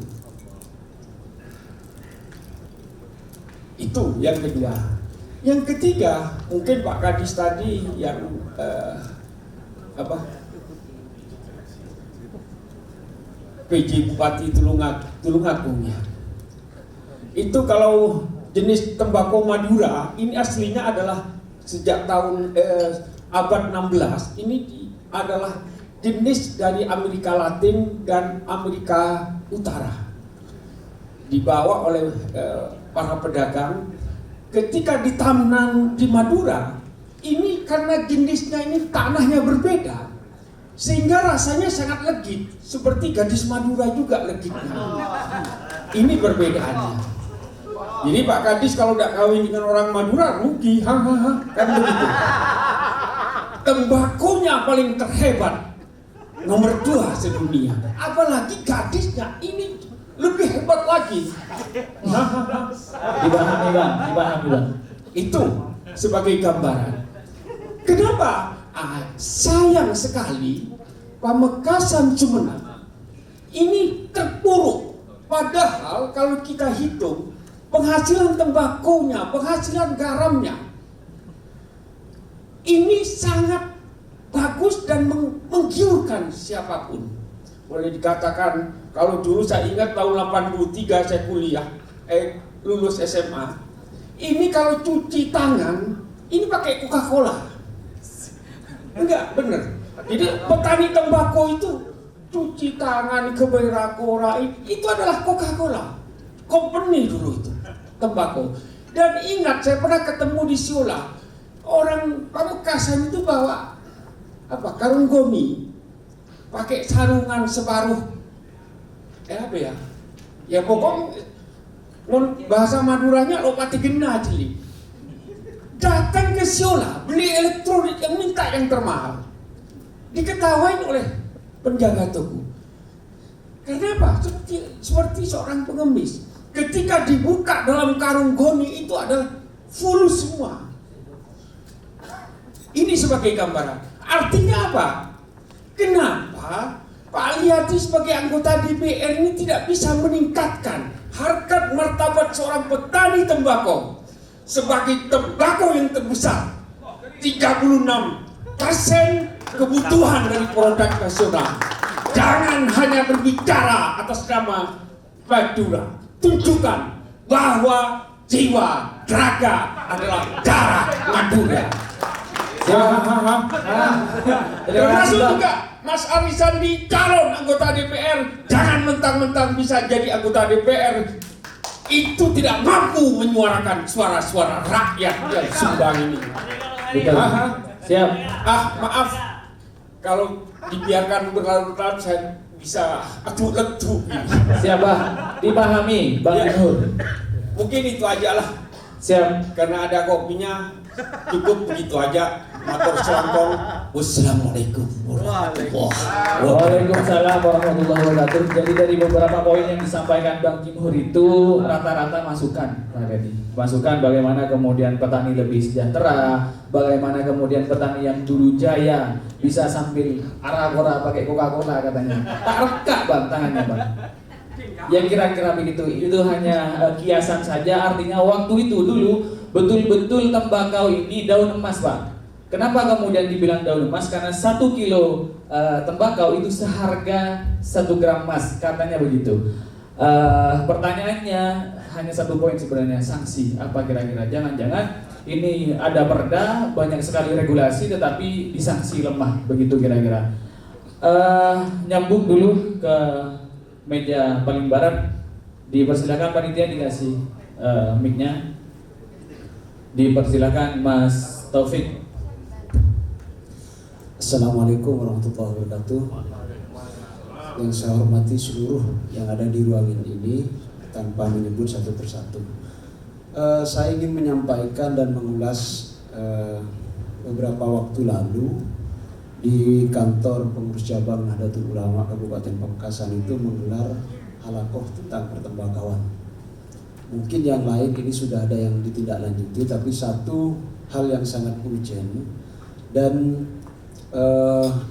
Itu yang kedua. Yang ketiga, mungkin Pak Kadis tadi yang PJ Bupati Tulungagung ya. Itu kalau jenis tembakau Madura ini aslinya adalah sejak tahun abad 16, ini adalah jenis dari Amerika Latin dan Amerika Utara, dibawa oleh para pedagang. Ketika ditanam di Madura, ini karena jenisnya ini tanahnya berbeda, sehingga rasanya sangat legit, seperti gadis Madura juga legitnya. Ini perbedaannya. Jadi Pak Kadis kalau tidak kawin dengan orang Madura rugi, kan begitu. Tembakonya paling terhebat, nomor 2 sedunia. Apalagi gadisnya ini lebih hebat lagi. Dipahami Bang. Itu sebagai gambaran. Kenapa? Sayang sekali Pamekasan Sumeneb ini terpuruk. Padahal kalau kita hitung penghasilan tembakonya, penghasilan garamnya, ini sangat bagus dan menggiurkan siapapun. Boleh dikatakan, kalau dulu saya ingat tahun 83 saya kuliah, lulus SMA. Ini kalau cuci tangan, ini pakai Coca-Cola. Enggak, bener. Jadi petani tembakau itu cuci tangan ke Berakora itu adalah Coca-Cola. Company dulu itu tembakau. Dan ingat saya pernah ketemu di Siola, orang Pamekasan itu bawa karung gomi, pakai sarungan separuh, apa ya? Ya pokoknya bahasa Maduranya lo pati gena jeli. Datang ke Siola beli elektronik yang minta yang termahal, diketawain oleh penjaga toko. Kenapa? Seperti seorang pengemis. Ketika dibuka dalam karung goni itu adalah full semua. Ini sebagai gambaran. Artinya apa? Kenapa Pak Aliyati sebagai anggota DPR ini tidak bisa meningkatkan harkat martabat seorang petani tembakau sebagai tembakau yang terbesar, 36% kebutuhan dari produk nasional. Jangan hanya berbicara atas nama Madura. Tunjukkan bahwa jiwa raga adalah darah Madura. Termasuk juga Mas Arisandi calon anggota DPR. Jangan mentang-mentang bisa jadi anggota DPR itu tidak mampu menyuarakan suara-suara rakyat yang sumbang ini. Siap. Maaf kalau dibiarkan berlarut-larut saya bisa adu-ledu. Siapa? Dipahami, Bang Nur. Mungkin itu aja lah. Siap. Karena ada kopinya, cukup begitu aja. Matur selangkong. Wassalamualaikum warahmatullahi wabarakatuh. Waalaikumsalam warahmatullahi wabarakatuh. Jadi dari beberapa poin yang disampaikan Bang Kimhur itu rata-rata masukan, Pak Dedi. Masukan bagaimana kemudian petani lebih sejahtera, bagaimana kemudian petani yang dulu jaya bisa sambil arak-arak pakai Coca-Cola katanya. Tak rekak Bang tangannya Bang. Yang kira-kira begitu, itu hanya kiasan saja. Artinya waktu itu dulu betul-betul tembakau ini daun emas Pak. Kenapa kemudian dibilang daun emas? Karena 1 kilo tembakau itu seharga 1 gram emas, katanya begitu. Pertanyaannya hanya 1 poin sebenarnya, sanksi apa kira-kira? Jangan-jangan ini ada perda, banyak sekali regulasi, tetapi disanksi lemah, begitu kira-kira. Nyambung dulu ke meja paling barat, dipersilakan panitia dikasih mic-nya. Dipersilakan Mas Taufik. Assalamualaikum warahmatullahi wabarakatuh. Yang saya hormati seluruh yang ada di ruangan ini tanpa menyebut satu persatu. Saya ingin menyampaikan dan mengulas beberapa waktu lalu di kantor pengurus cabang Nahdlatul Ulama Kabupaten Pamekasan itu menggelar halakoh tentang pertembakauan. Mungkin yang lain ini sudah ada yang ditindaklanjuti, tapi satu hal yang sangat urgent dan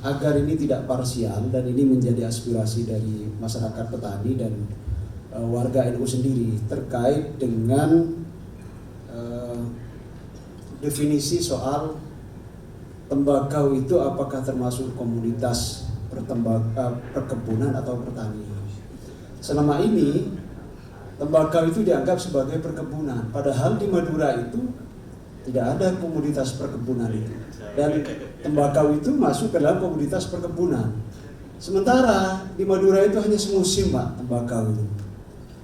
agar ini tidak parsial dan ini menjadi aspirasi dari masyarakat petani dan warga NU sendiri terkait dengan definisi soal tembakau itu apakah termasuk komunitas perkebunan atau pertanian. Selama ini tembakau itu dianggap sebagai perkebunan, padahal di Madura itu tidak ada komoditas perkebunan itu. Dan tembakau itu masuk ke dalam komoditas perkebunan. Sementara di Madura itu hanya semusim Pak tembakau itu.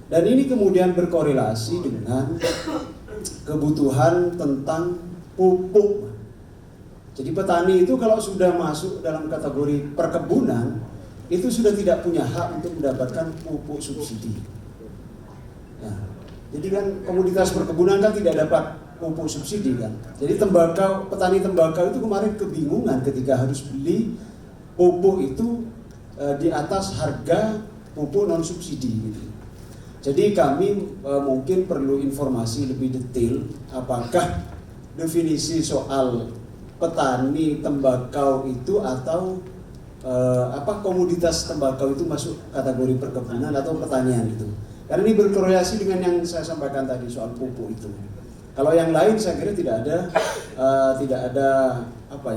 Dan ini kemudian berkorelasi dengan kebutuhan tentang pupuk. Jadi petani itu kalau sudah masuk dalam kategori perkebunan itu sudah tidak punya hak untuk mendapatkan pupuk subsidi. Nah, jadi kan komoditas perkebunan kan tidak dapat pupuk subsidi kan. Jadi tembakau, petani tembakau itu kemarin kebingungan ketika harus beli pupuk itu di atas harga pupuk non subsidi gitu. Jadi kami mungkin perlu informasi lebih detail apakah definisi soal petani tembakau itu atau komoditas tembakau itu masuk kategori perkebunan atau pertanian itu. Karena ini berkorelasi dengan yang saya sampaikan tadi soal pupuk itu. Kalau yang lain saya kira tidak ada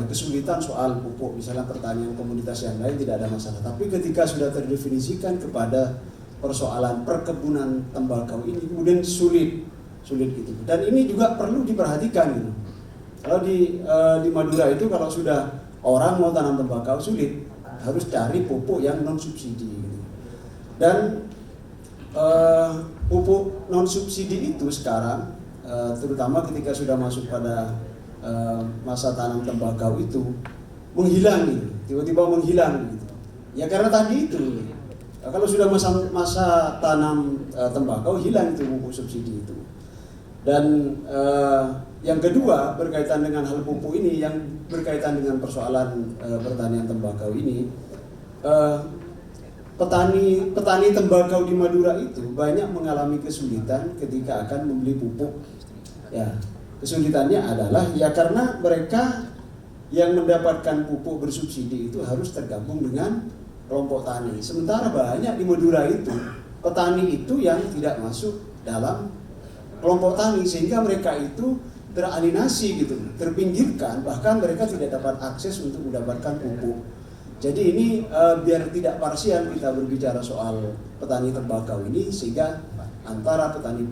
kesulitan soal pupuk, misalnya pertanian komoditas yang lain tidak ada masalah. Tapi ketika sudah terdefinisikan kepada persoalan perkebunan tembakau ini kemudian sulit gitu. Dan ini juga perlu diperhatikan gitu. Kalau di Madura itu kalau sudah orang mau tanam tembakau sulit, harus cari pupuk yang non subsidi gitu. Dan pupuk non subsidi itu sekarang terutama ketika sudah masuk pada masa tanam tembakau itu menghilang gitu, tiba-tiba menghilang gitu. Ya karena tadi itu kalau sudah masa tanam tembakau hilang itu pupuk subsidi itu. Dan yang kedua berkaitan dengan hal pupuk ini, yang berkaitan dengan persoalan pertanian tembakau ini, petani tembakau di Madura itu banyak mengalami kesulitan ketika akan membeli pupuk. Ya, kesulitannya adalah ya karena mereka yang mendapatkan pupuk bersubsidi itu harus tergabung dengan kelompok tani. Sementara banyak di Madura itu petani itu yang tidak masuk dalam kelompok tani, sehingga mereka itu teralinasi gitu, terpinggirkan, bahkan mereka tidak dapat akses untuk mendapatkan pupuk. Jadi ini biar tidak parsial kita berbicara soal petani tembakau ini, sehingga antara petani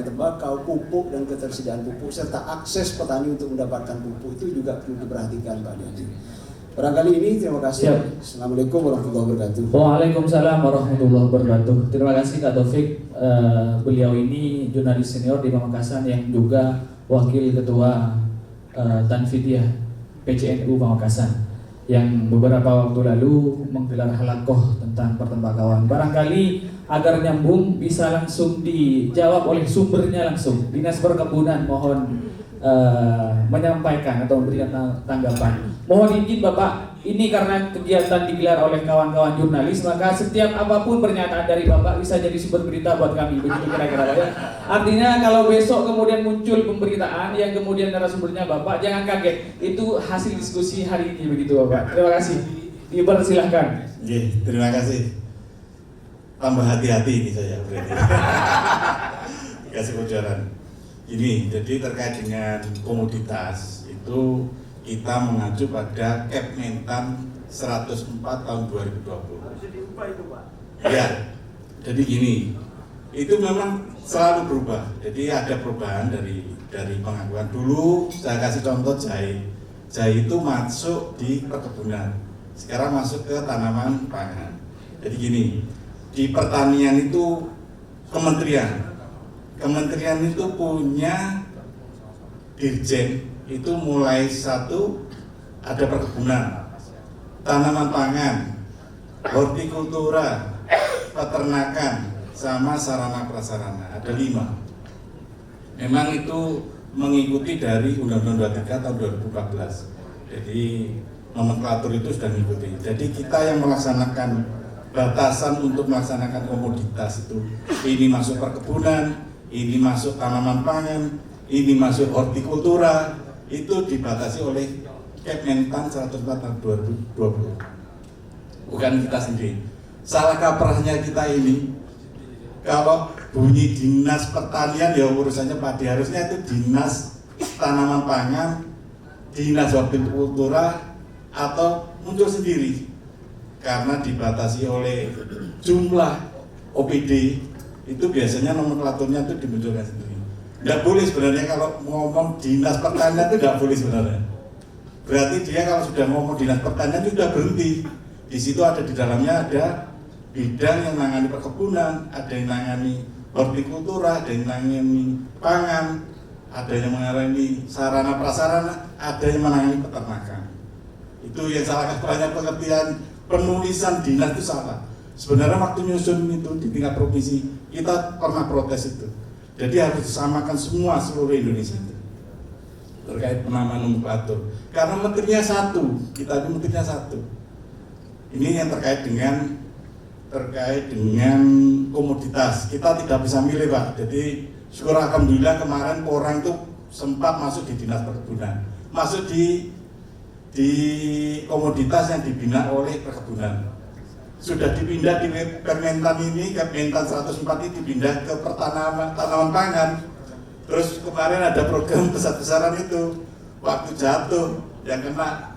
tembakau, pupuk dan ketersediaan pupuk serta akses petani untuk mendapatkan pupuk itu juga perlu diperhatikan Pak Dadi. Barangkali ini terima kasih. Siap. Assalamualaikum warahmatullahi wabarakatuh. Waalaikumsalam warahmatullahi wabarakatuh. Terima kasih Kak Taufik. Beliau ini jurnalis senior di Pamekasan yang juga wakil ketua Tanfidiyah PCNU Pamekasan yang beberapa waktu lalu menggelar halakoh tentang pertembakauan. Barangkali agar nyambung bisa langsung dijawab oleh sumbernya langsung. Dinas Perkebunan mohon menyampaikan atau memberikan tanggapan. Mohon izin Bapak, ini karena kegiatan digelar oleh kawan-kawan jurnalis, maka setiap apapun pernyataan dari Bapak bisa jadi sumber berita buat kami. Begitu kira-kira Pak ya. Artinya kalau besok kemudian muncul pemberitaan yang kemudian narasumbernya Bapak, jangan kaget. Itu hasil diskusi hari ini begitu Bapak. Terima kasih. Dipersilahkan. Terima kasih. Tambah hati-hati ini saya berarti. Kasih bocoran. Ini jadi terkait dengan komoditas itu kita mengacu pada Kepmentan 104 tahun 2020. Ya, jadi gini, itu memang selalu berubah. Jadi ada perubahan dari pengakuan. Dulu saya kasih contoh jahe. Jahe itu masuk di perkebunan, sekarang masuk ke tanaman pangan. Jadi gini, di pertanian itu Kementerian itu punya dirjen, itu mulai satu ada perkebunan, tanaman pangan, hortikultura, peternakan, sama sarana prasarana, ada 5. Memang itu mengikuti dari Undang-Undang 23 tahun 2014. Jadi nomenklatur itu sudah mengikuti. Jadi kita yang melaksanakan batasan untuk melaksanakan komoditas itu, ini masuk perkebunan, ini masuk tanaman pangan, ini masuk hortikultura, itu dibatasi oleh Kepmentan 104 tahun 2020. Bukan kita sendiri. Salah kaprahnya kita ini, kalau bunyi dinas pertanian ya urusannya padi, harusnya itu dinas tanaman pangan, dinas hortikultura, atau muncul sendiri. Karena dibatasi oleh jumlah OPD, itu biasanya nomenklaturnya itu dimunculkan sendiri. Tidak boleh sebenarnya kalau ngomong dinas pertanian itu tidak boleh sebenarnya. Berarti dia kalau sudah ngomong dinas pertanian itu sudah berhenti. Di situ ada di dalamnya ada bidang yang menangani perkebunan, ada yang menangani hortikultura, ada yang menangani pangan, ada yang menangani sarana prasarana, ada yang menangani peternakan. Itu yang salah kaprahnya pengertian penulisan dinas itu salah. Sebenarnya waktu nyusun itu di tingkat provinsi kita pernah protes itu. Jadi harus disamakan semua seluruh Indonesia itu terkait penamaan nomenklatur. Karena menterinya satu, kita itu menterinya satu. Ini yang terkait dengan komoditas. Kita tidak bisa milih Pak. Jadi syukur alhamdulillah kemarin orang itu sempat masuk di dinas perkebunan, masuk di komoditas yang dibina oleh perkebunan. Sudah dipindah di Kepmentan ini, Kepmentan 104 ini dipindah ke tanaman pangan. Terus kemarin ada program besar-besaran itu, waktu jatuh yang kena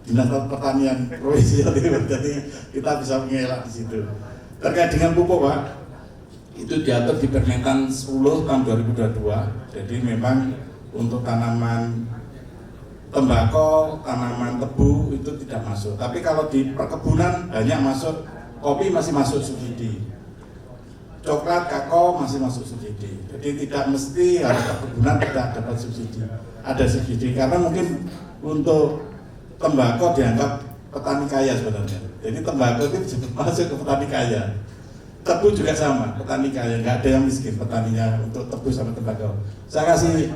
Dinas Pertanian Provinsi Jawa Timur. Jadi kita bisa mengelak di situ. Terkait dengan pupuk Pak, itu diatur di Permentan 10 tahun 2022. Jadi memang untuk tanaman tembakau, tanaman tebu itu tidak masuk. Tapi kalau di perkebunan banyak masuk, kopi masih masuk subsidi, coklat, kakao masih masuk subsidi. Jadi tidak mesti harus perkebunan tidak dapat subsidi. Ada subsidi karena mungkin untuk tembakau dianggap petani kaya sebenarnya. Jadi tembakau itu masuk ke petani kaya. Tebu juga sama, petani kaya, nggak ada yang miskin petaninya untuk tebu sama tembakau. Saya kasih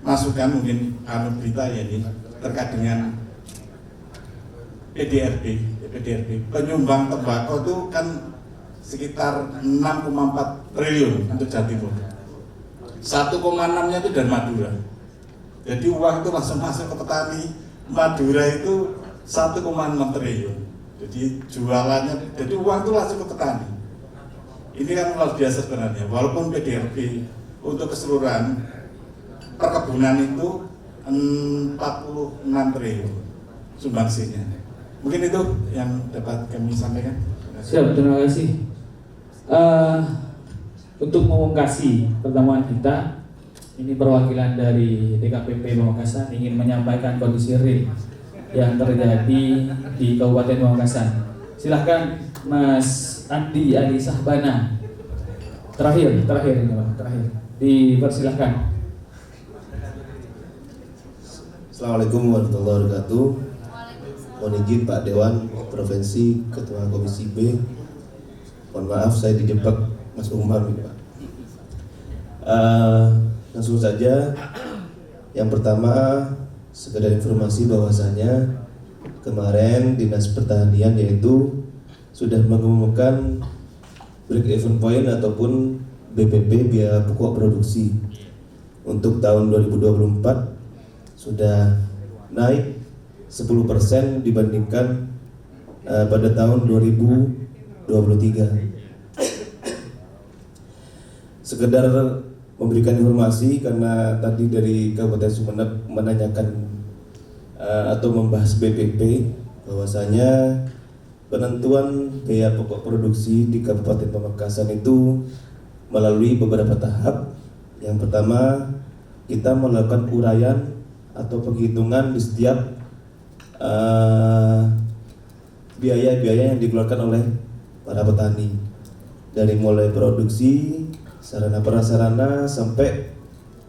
masukan mungkin berita ya ini terkait dengan PDRB. Penyumbang tembakau itu kan sekitar 6,4 triliun untuk Jawa Timur. 1,6-nya itu dari Madura. Jadi uang itu langsung masuk ke petani. Madura itu 1,6 triliun. Jadi jualannya, jadi uang itu langsung ke petani. Ini kan luar biasa sebenarnya. Walaupun PDRB untuk keseluruhan perkebunan itu 46 triliun sumbangsinya. Mungkin itu yang dapat kami sampaikan. Siap, terima kasih. Untuk memungkasi pertemuan kita, ini perwakilan dari DKPP Pamekasan ingin menyampaikan kondisi real yang terjadi di Kabupaten Pamekasan. Silahkan Mas Andi Ali Sahbana. Terakhir ini Pak, terakhir. Dipersilahkan. Assalamualaikum warahmatullahi wabarakatuh. Mohon izin Pak Dewan Provinsi, Ketua Komisi B. Mohon maaf saya dijebak Mas Umar Pak. Langsung saja. Yang pertama, sekedar informasi bahwasanya kemarin Dinas Pertanian yaitu sudah mengumumkan break even point ataupun BPP biaya pokok produksi untuk tahun 2024 sudah naik 10% dibandingkan pada tahun 2023. Sekedar memberikan informasi karena tadi dari Kabupaten Sumeneb menanyakan atau membahas BPP, bahwasanya penentuan biaya pokok produksi di Kabupaten Pamekasan itu melalui beberapa tahap. Yang pertama, kita melakukan uraian atau penghitungan di setiap biaya-biaya yang dikeluarkan oleh para petani, dari mulai produksi, sarana prasarana sampai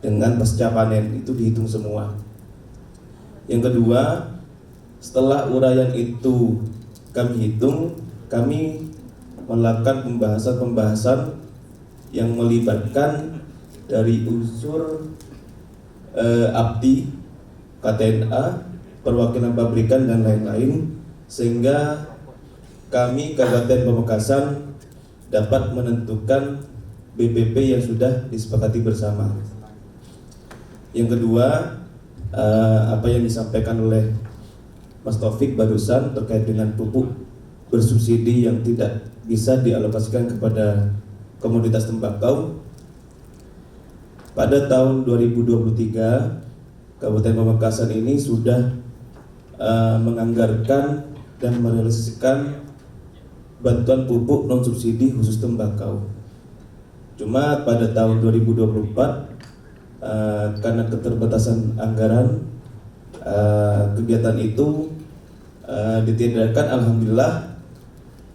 dengan pasca panen itu dihitung semua. Yang kedua, setelah uraian itu kami hitung, kami melakukan pembahasan yang melibatkan dari unsur APTI, KTNA, perwakilan pabrikan dan lain-lain, sehingga kami Kabupaten Pamekasan dapat menentukan BPP yang sudah disepakati bersama. Yang kedua, apa yang disampaikan oleh Mas Taufik barusan terkait dengan pupuk bersubsidi yang tidak bisa dialokasikan kepada komoditas tembakau. Pada tahun 2023, Kabupaten Pamekasan ini sudah menganggarkan dan merealisasikan bantuan pupuk non subsidi khusus tembakau. Cuma pada tahun 2024 karena keterbatasan anggaran, kegiatan itu ditiadakan. Alhamdulillah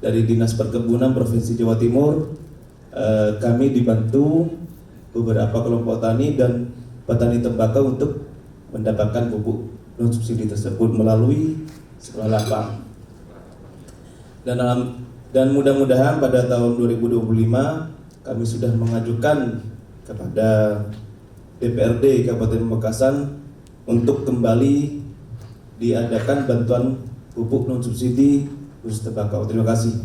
dari Dinas Perkebunan Provinsi Jawa Timur kami dibantu beberapa kelompok tani dan petani tembakau untuk mendapatkan pupuk non subsidi tersebut melalui sekolah lapang. Dan mudah-mudahan pada tahun 2025 kami sudah mengajukan kepada DPRD Kabupaten Pamekasan untuk kembali diadakan bantuan pupuk non subsidi khusus tembakau. Terima kasih.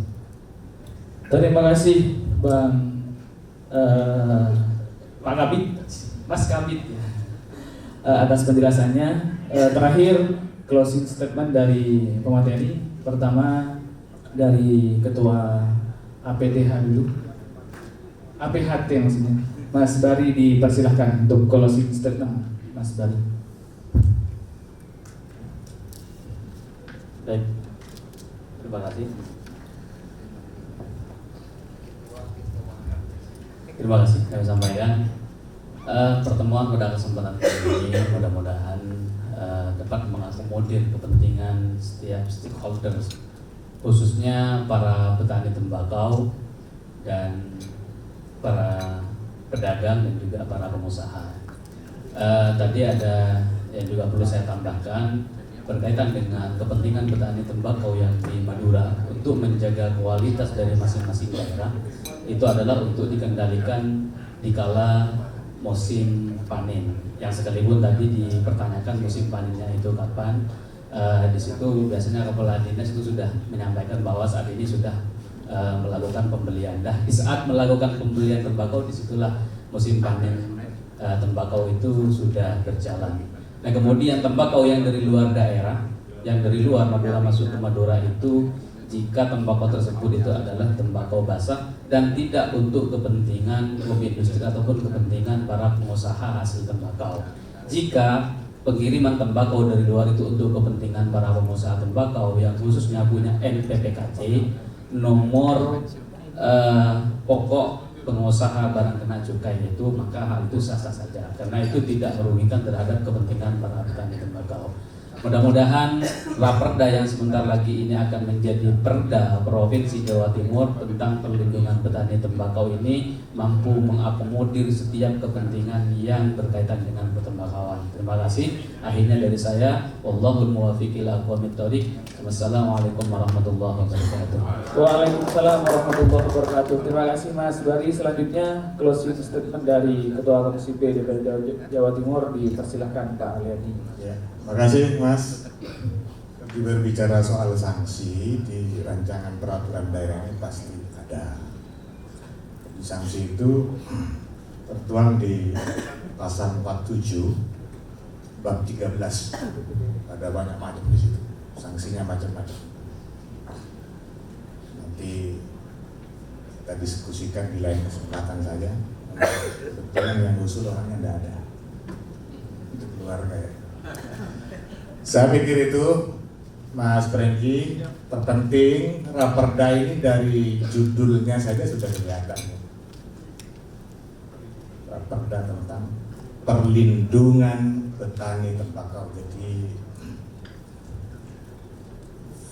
Terima kasih Bang Pak Kabit, Mas Kabit atas penjelasannya. Terakhir closing statement dari pemateri. Pertama dari Ketua APTH dulu, APHT maksudnya, Mas Bari, dipersilahkan untuk closing statement, Mas Bari. Baik, terima kasih. Terima kasih kami sampaikan. Pertemuan pada kesempatan kali ini mudah-mudahan ke dapat mengakomodir kepentingan setiap stakeholders, khususnya para petani tembakau dan para pedagang dan juga para pengusaha. Tadi ada yang juga perlu saya tambahkan berkaitan dengan kepentingan petani tembakau yang di Madura untuk menjaga kualitas dari masing-masing daerah, itu adalah untuk dikendalikan dikala musim panen, yang sekalipun tadi dipertanyakan musim panennya itu kapan. Di situ biasanya kepala dinas itu sudah menyampaikan bahwa saat ini sudah melakukan pembelian. Di saat melakukan pembelian tembakau, disitulah musim panen tembakau itu sudah berjalan. Nah, kemudian tembakau yang dari luar daerah, yang dari luar Madura masuk ke Madura itu, jika tembakau tersebut itu adalah tembakau basah dan tidak untuk kepentingan lobby industri ataupun kepentingan para pengusaha hasil tembakau. Jika pengiriman tembakau dari luar itu untuk kepentingan para pengusaha tembakau yang khususnya punya NPPKC, nomor pokok pengusaha barang kena cukai itu, maka hal itu sah-sah saja karena itu tidak merugikan terhadap kepentingan para petani tembakau. Mudah-mudahan Raperda yang sebentar lagi ini akan menjadi Perda Provinsi Jawa Timur tentang perlindungan petani tembakau ini mampu mengakomodir setiap kepentingan yang berkaitan dengan pertembakauan. Terima kasih. Akhirnya dari saya, wallahul muwaffiq ila aqwamit thoriq. Wassalamualaikum warahmatullahi wabarakatuh. Waalaikumsalam warahmatullahi wabarakatuh. Terima kasih Mas Bari. Selanjutnya closing statement dari Ketua Komisi B DPRD Jawa Timur, dipersilahkan Pak Aliadi. Ya, terima kasih Mas. Berbicara soal sanksi di rancangan peraturan daerah ini pasti ada. Di sanksi itu tertuang di pasal 47 bab 13. Ada banyak macam di situ. Sanksinya macam-macam. Nanti kita diskusikan di lain kesempatan saja. Kebetulan yang usul orangnya tidak ada. Itu keluar kayak. Saya pikir itu Mas Prengki, terpenting Raperda ini dari judulnya saja sudah kelihatan. Raperda tentang perlindungan petani tembakau, jadi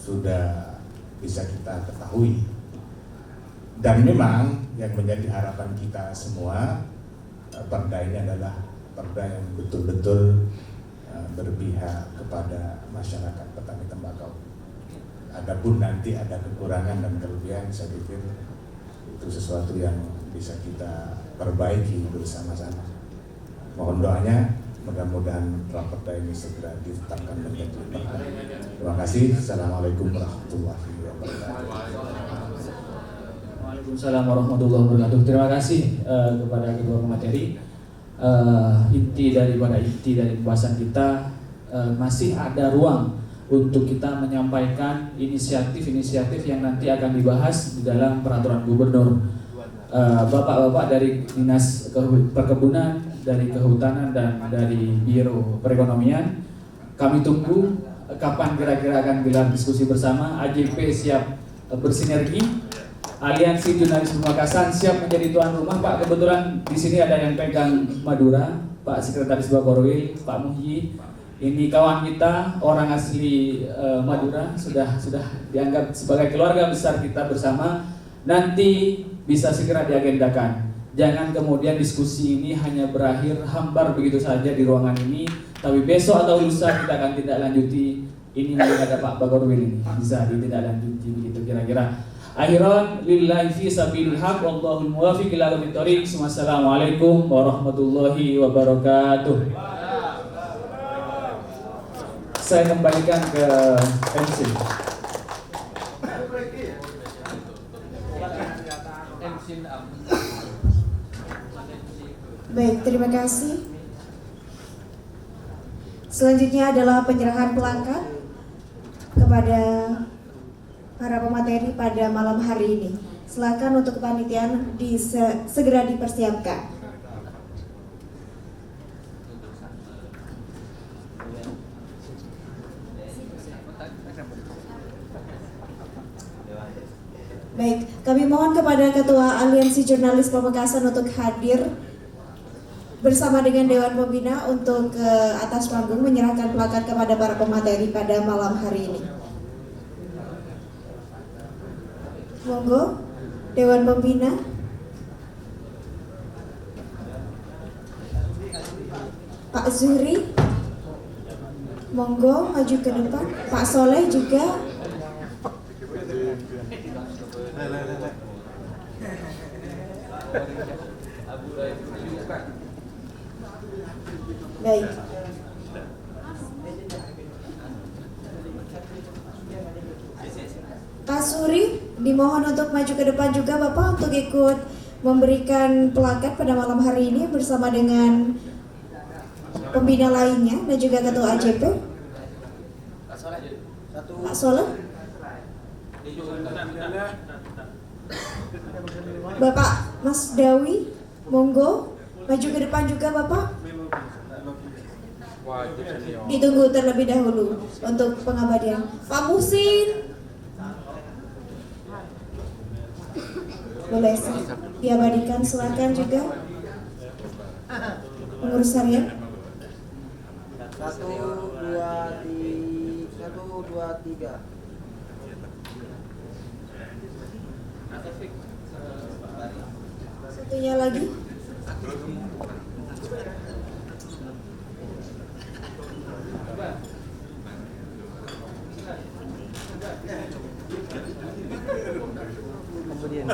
sudah bisa kita ketahui. Dan memang yang menjadi harapan kita semua, perda ini adalah perda yang betul-betul berpihak kepada masyarakat petani tembakau. Adapun nanti ada kekurangan dan kelebihan, saya pikir itu sesuatu yang bisa kita perbaiki bersama-sama. Mohon doanya, mudah-mudahan Raperda ini segera ditetapkan menjadi perda. Terima kasih. Assalamualaikum warahmatullahi wabarakatuh. Waalaikumsalam warahmatullahi wabarakatuh. Terima kasih kepada Ketua Pemateri. Inti dari pembahasan kita, masih ada ruang untuk kita menyampaikan inisiatif-inisiatif yang nanti akan dibahas di dalam peraturan gubernur. Bapak-bapak dari Dinas Perkebunan, dari Kehutanan, dan dari Biro Perekonomian, kami tunggu kapan kira-kira akan gelar diskusi bersama. AJP siap bersinergi, Aliansi Jurnalis Pemekasan siap menjadi tuan rumah. Pak, kebetulan di sini ada yang pegang Madura, Pak Sekretaris Bakorwil, Pak Muhyi. Ini kawan kita, orang asli Madura, sudah dianggap sebagai keluarga besar kita bersama. Nanti bisa segera diagendakan. Jangan kemudian diskusi ini hanya berakhir hambar begitu saja di ruangan ini, tapi besok atau lusa kita akan tindak lanjuti. Ini ada Pak Bakorwil ini, bisa ditindaklanjuti begitu kira-kira. Akhiran lillahi fi sabilil haq, wallahul muwaffiq ila aqwamit thoriq. Wassalamualaikum warahmatullahi wabarakatuh. Saya kembalikan ke MC. Baik, terima kasih. Selanjutnya adalah penyerahan plakat kepada para pemateri pada malam hari ini. Silakan untuk kepanitiaan segera dipersiapkan. Baik, kami mohon kepada Ketua Aliansi Jurnalis Pamekasan untuk hadir bersama dengan Dewan Pembina untuk ke atas panggung menyerahkan plakat kepada para pemateri pada malam hari ini. Monggo, Dewan Pembina. Pak Zuhri, monggo maju ke depan. Pak Soleh juga. Baik. Pak Suri dimohon untuk maju ke depan juga Bapak untuk ikut memberikan plakat pada malam hari ini bersama dengan pembina lainnya dan juga Ketua AJP. Pak Soleh. Bapak Mas Dawi, monggo maju ke depan juga Bapak. Ditunggu terlebih dahulu untuk pengabadian. Pak Musin, boleh diabadikan, silakan juga pengurus harian. 1, 2, 3. Satunya lagi. Kemudian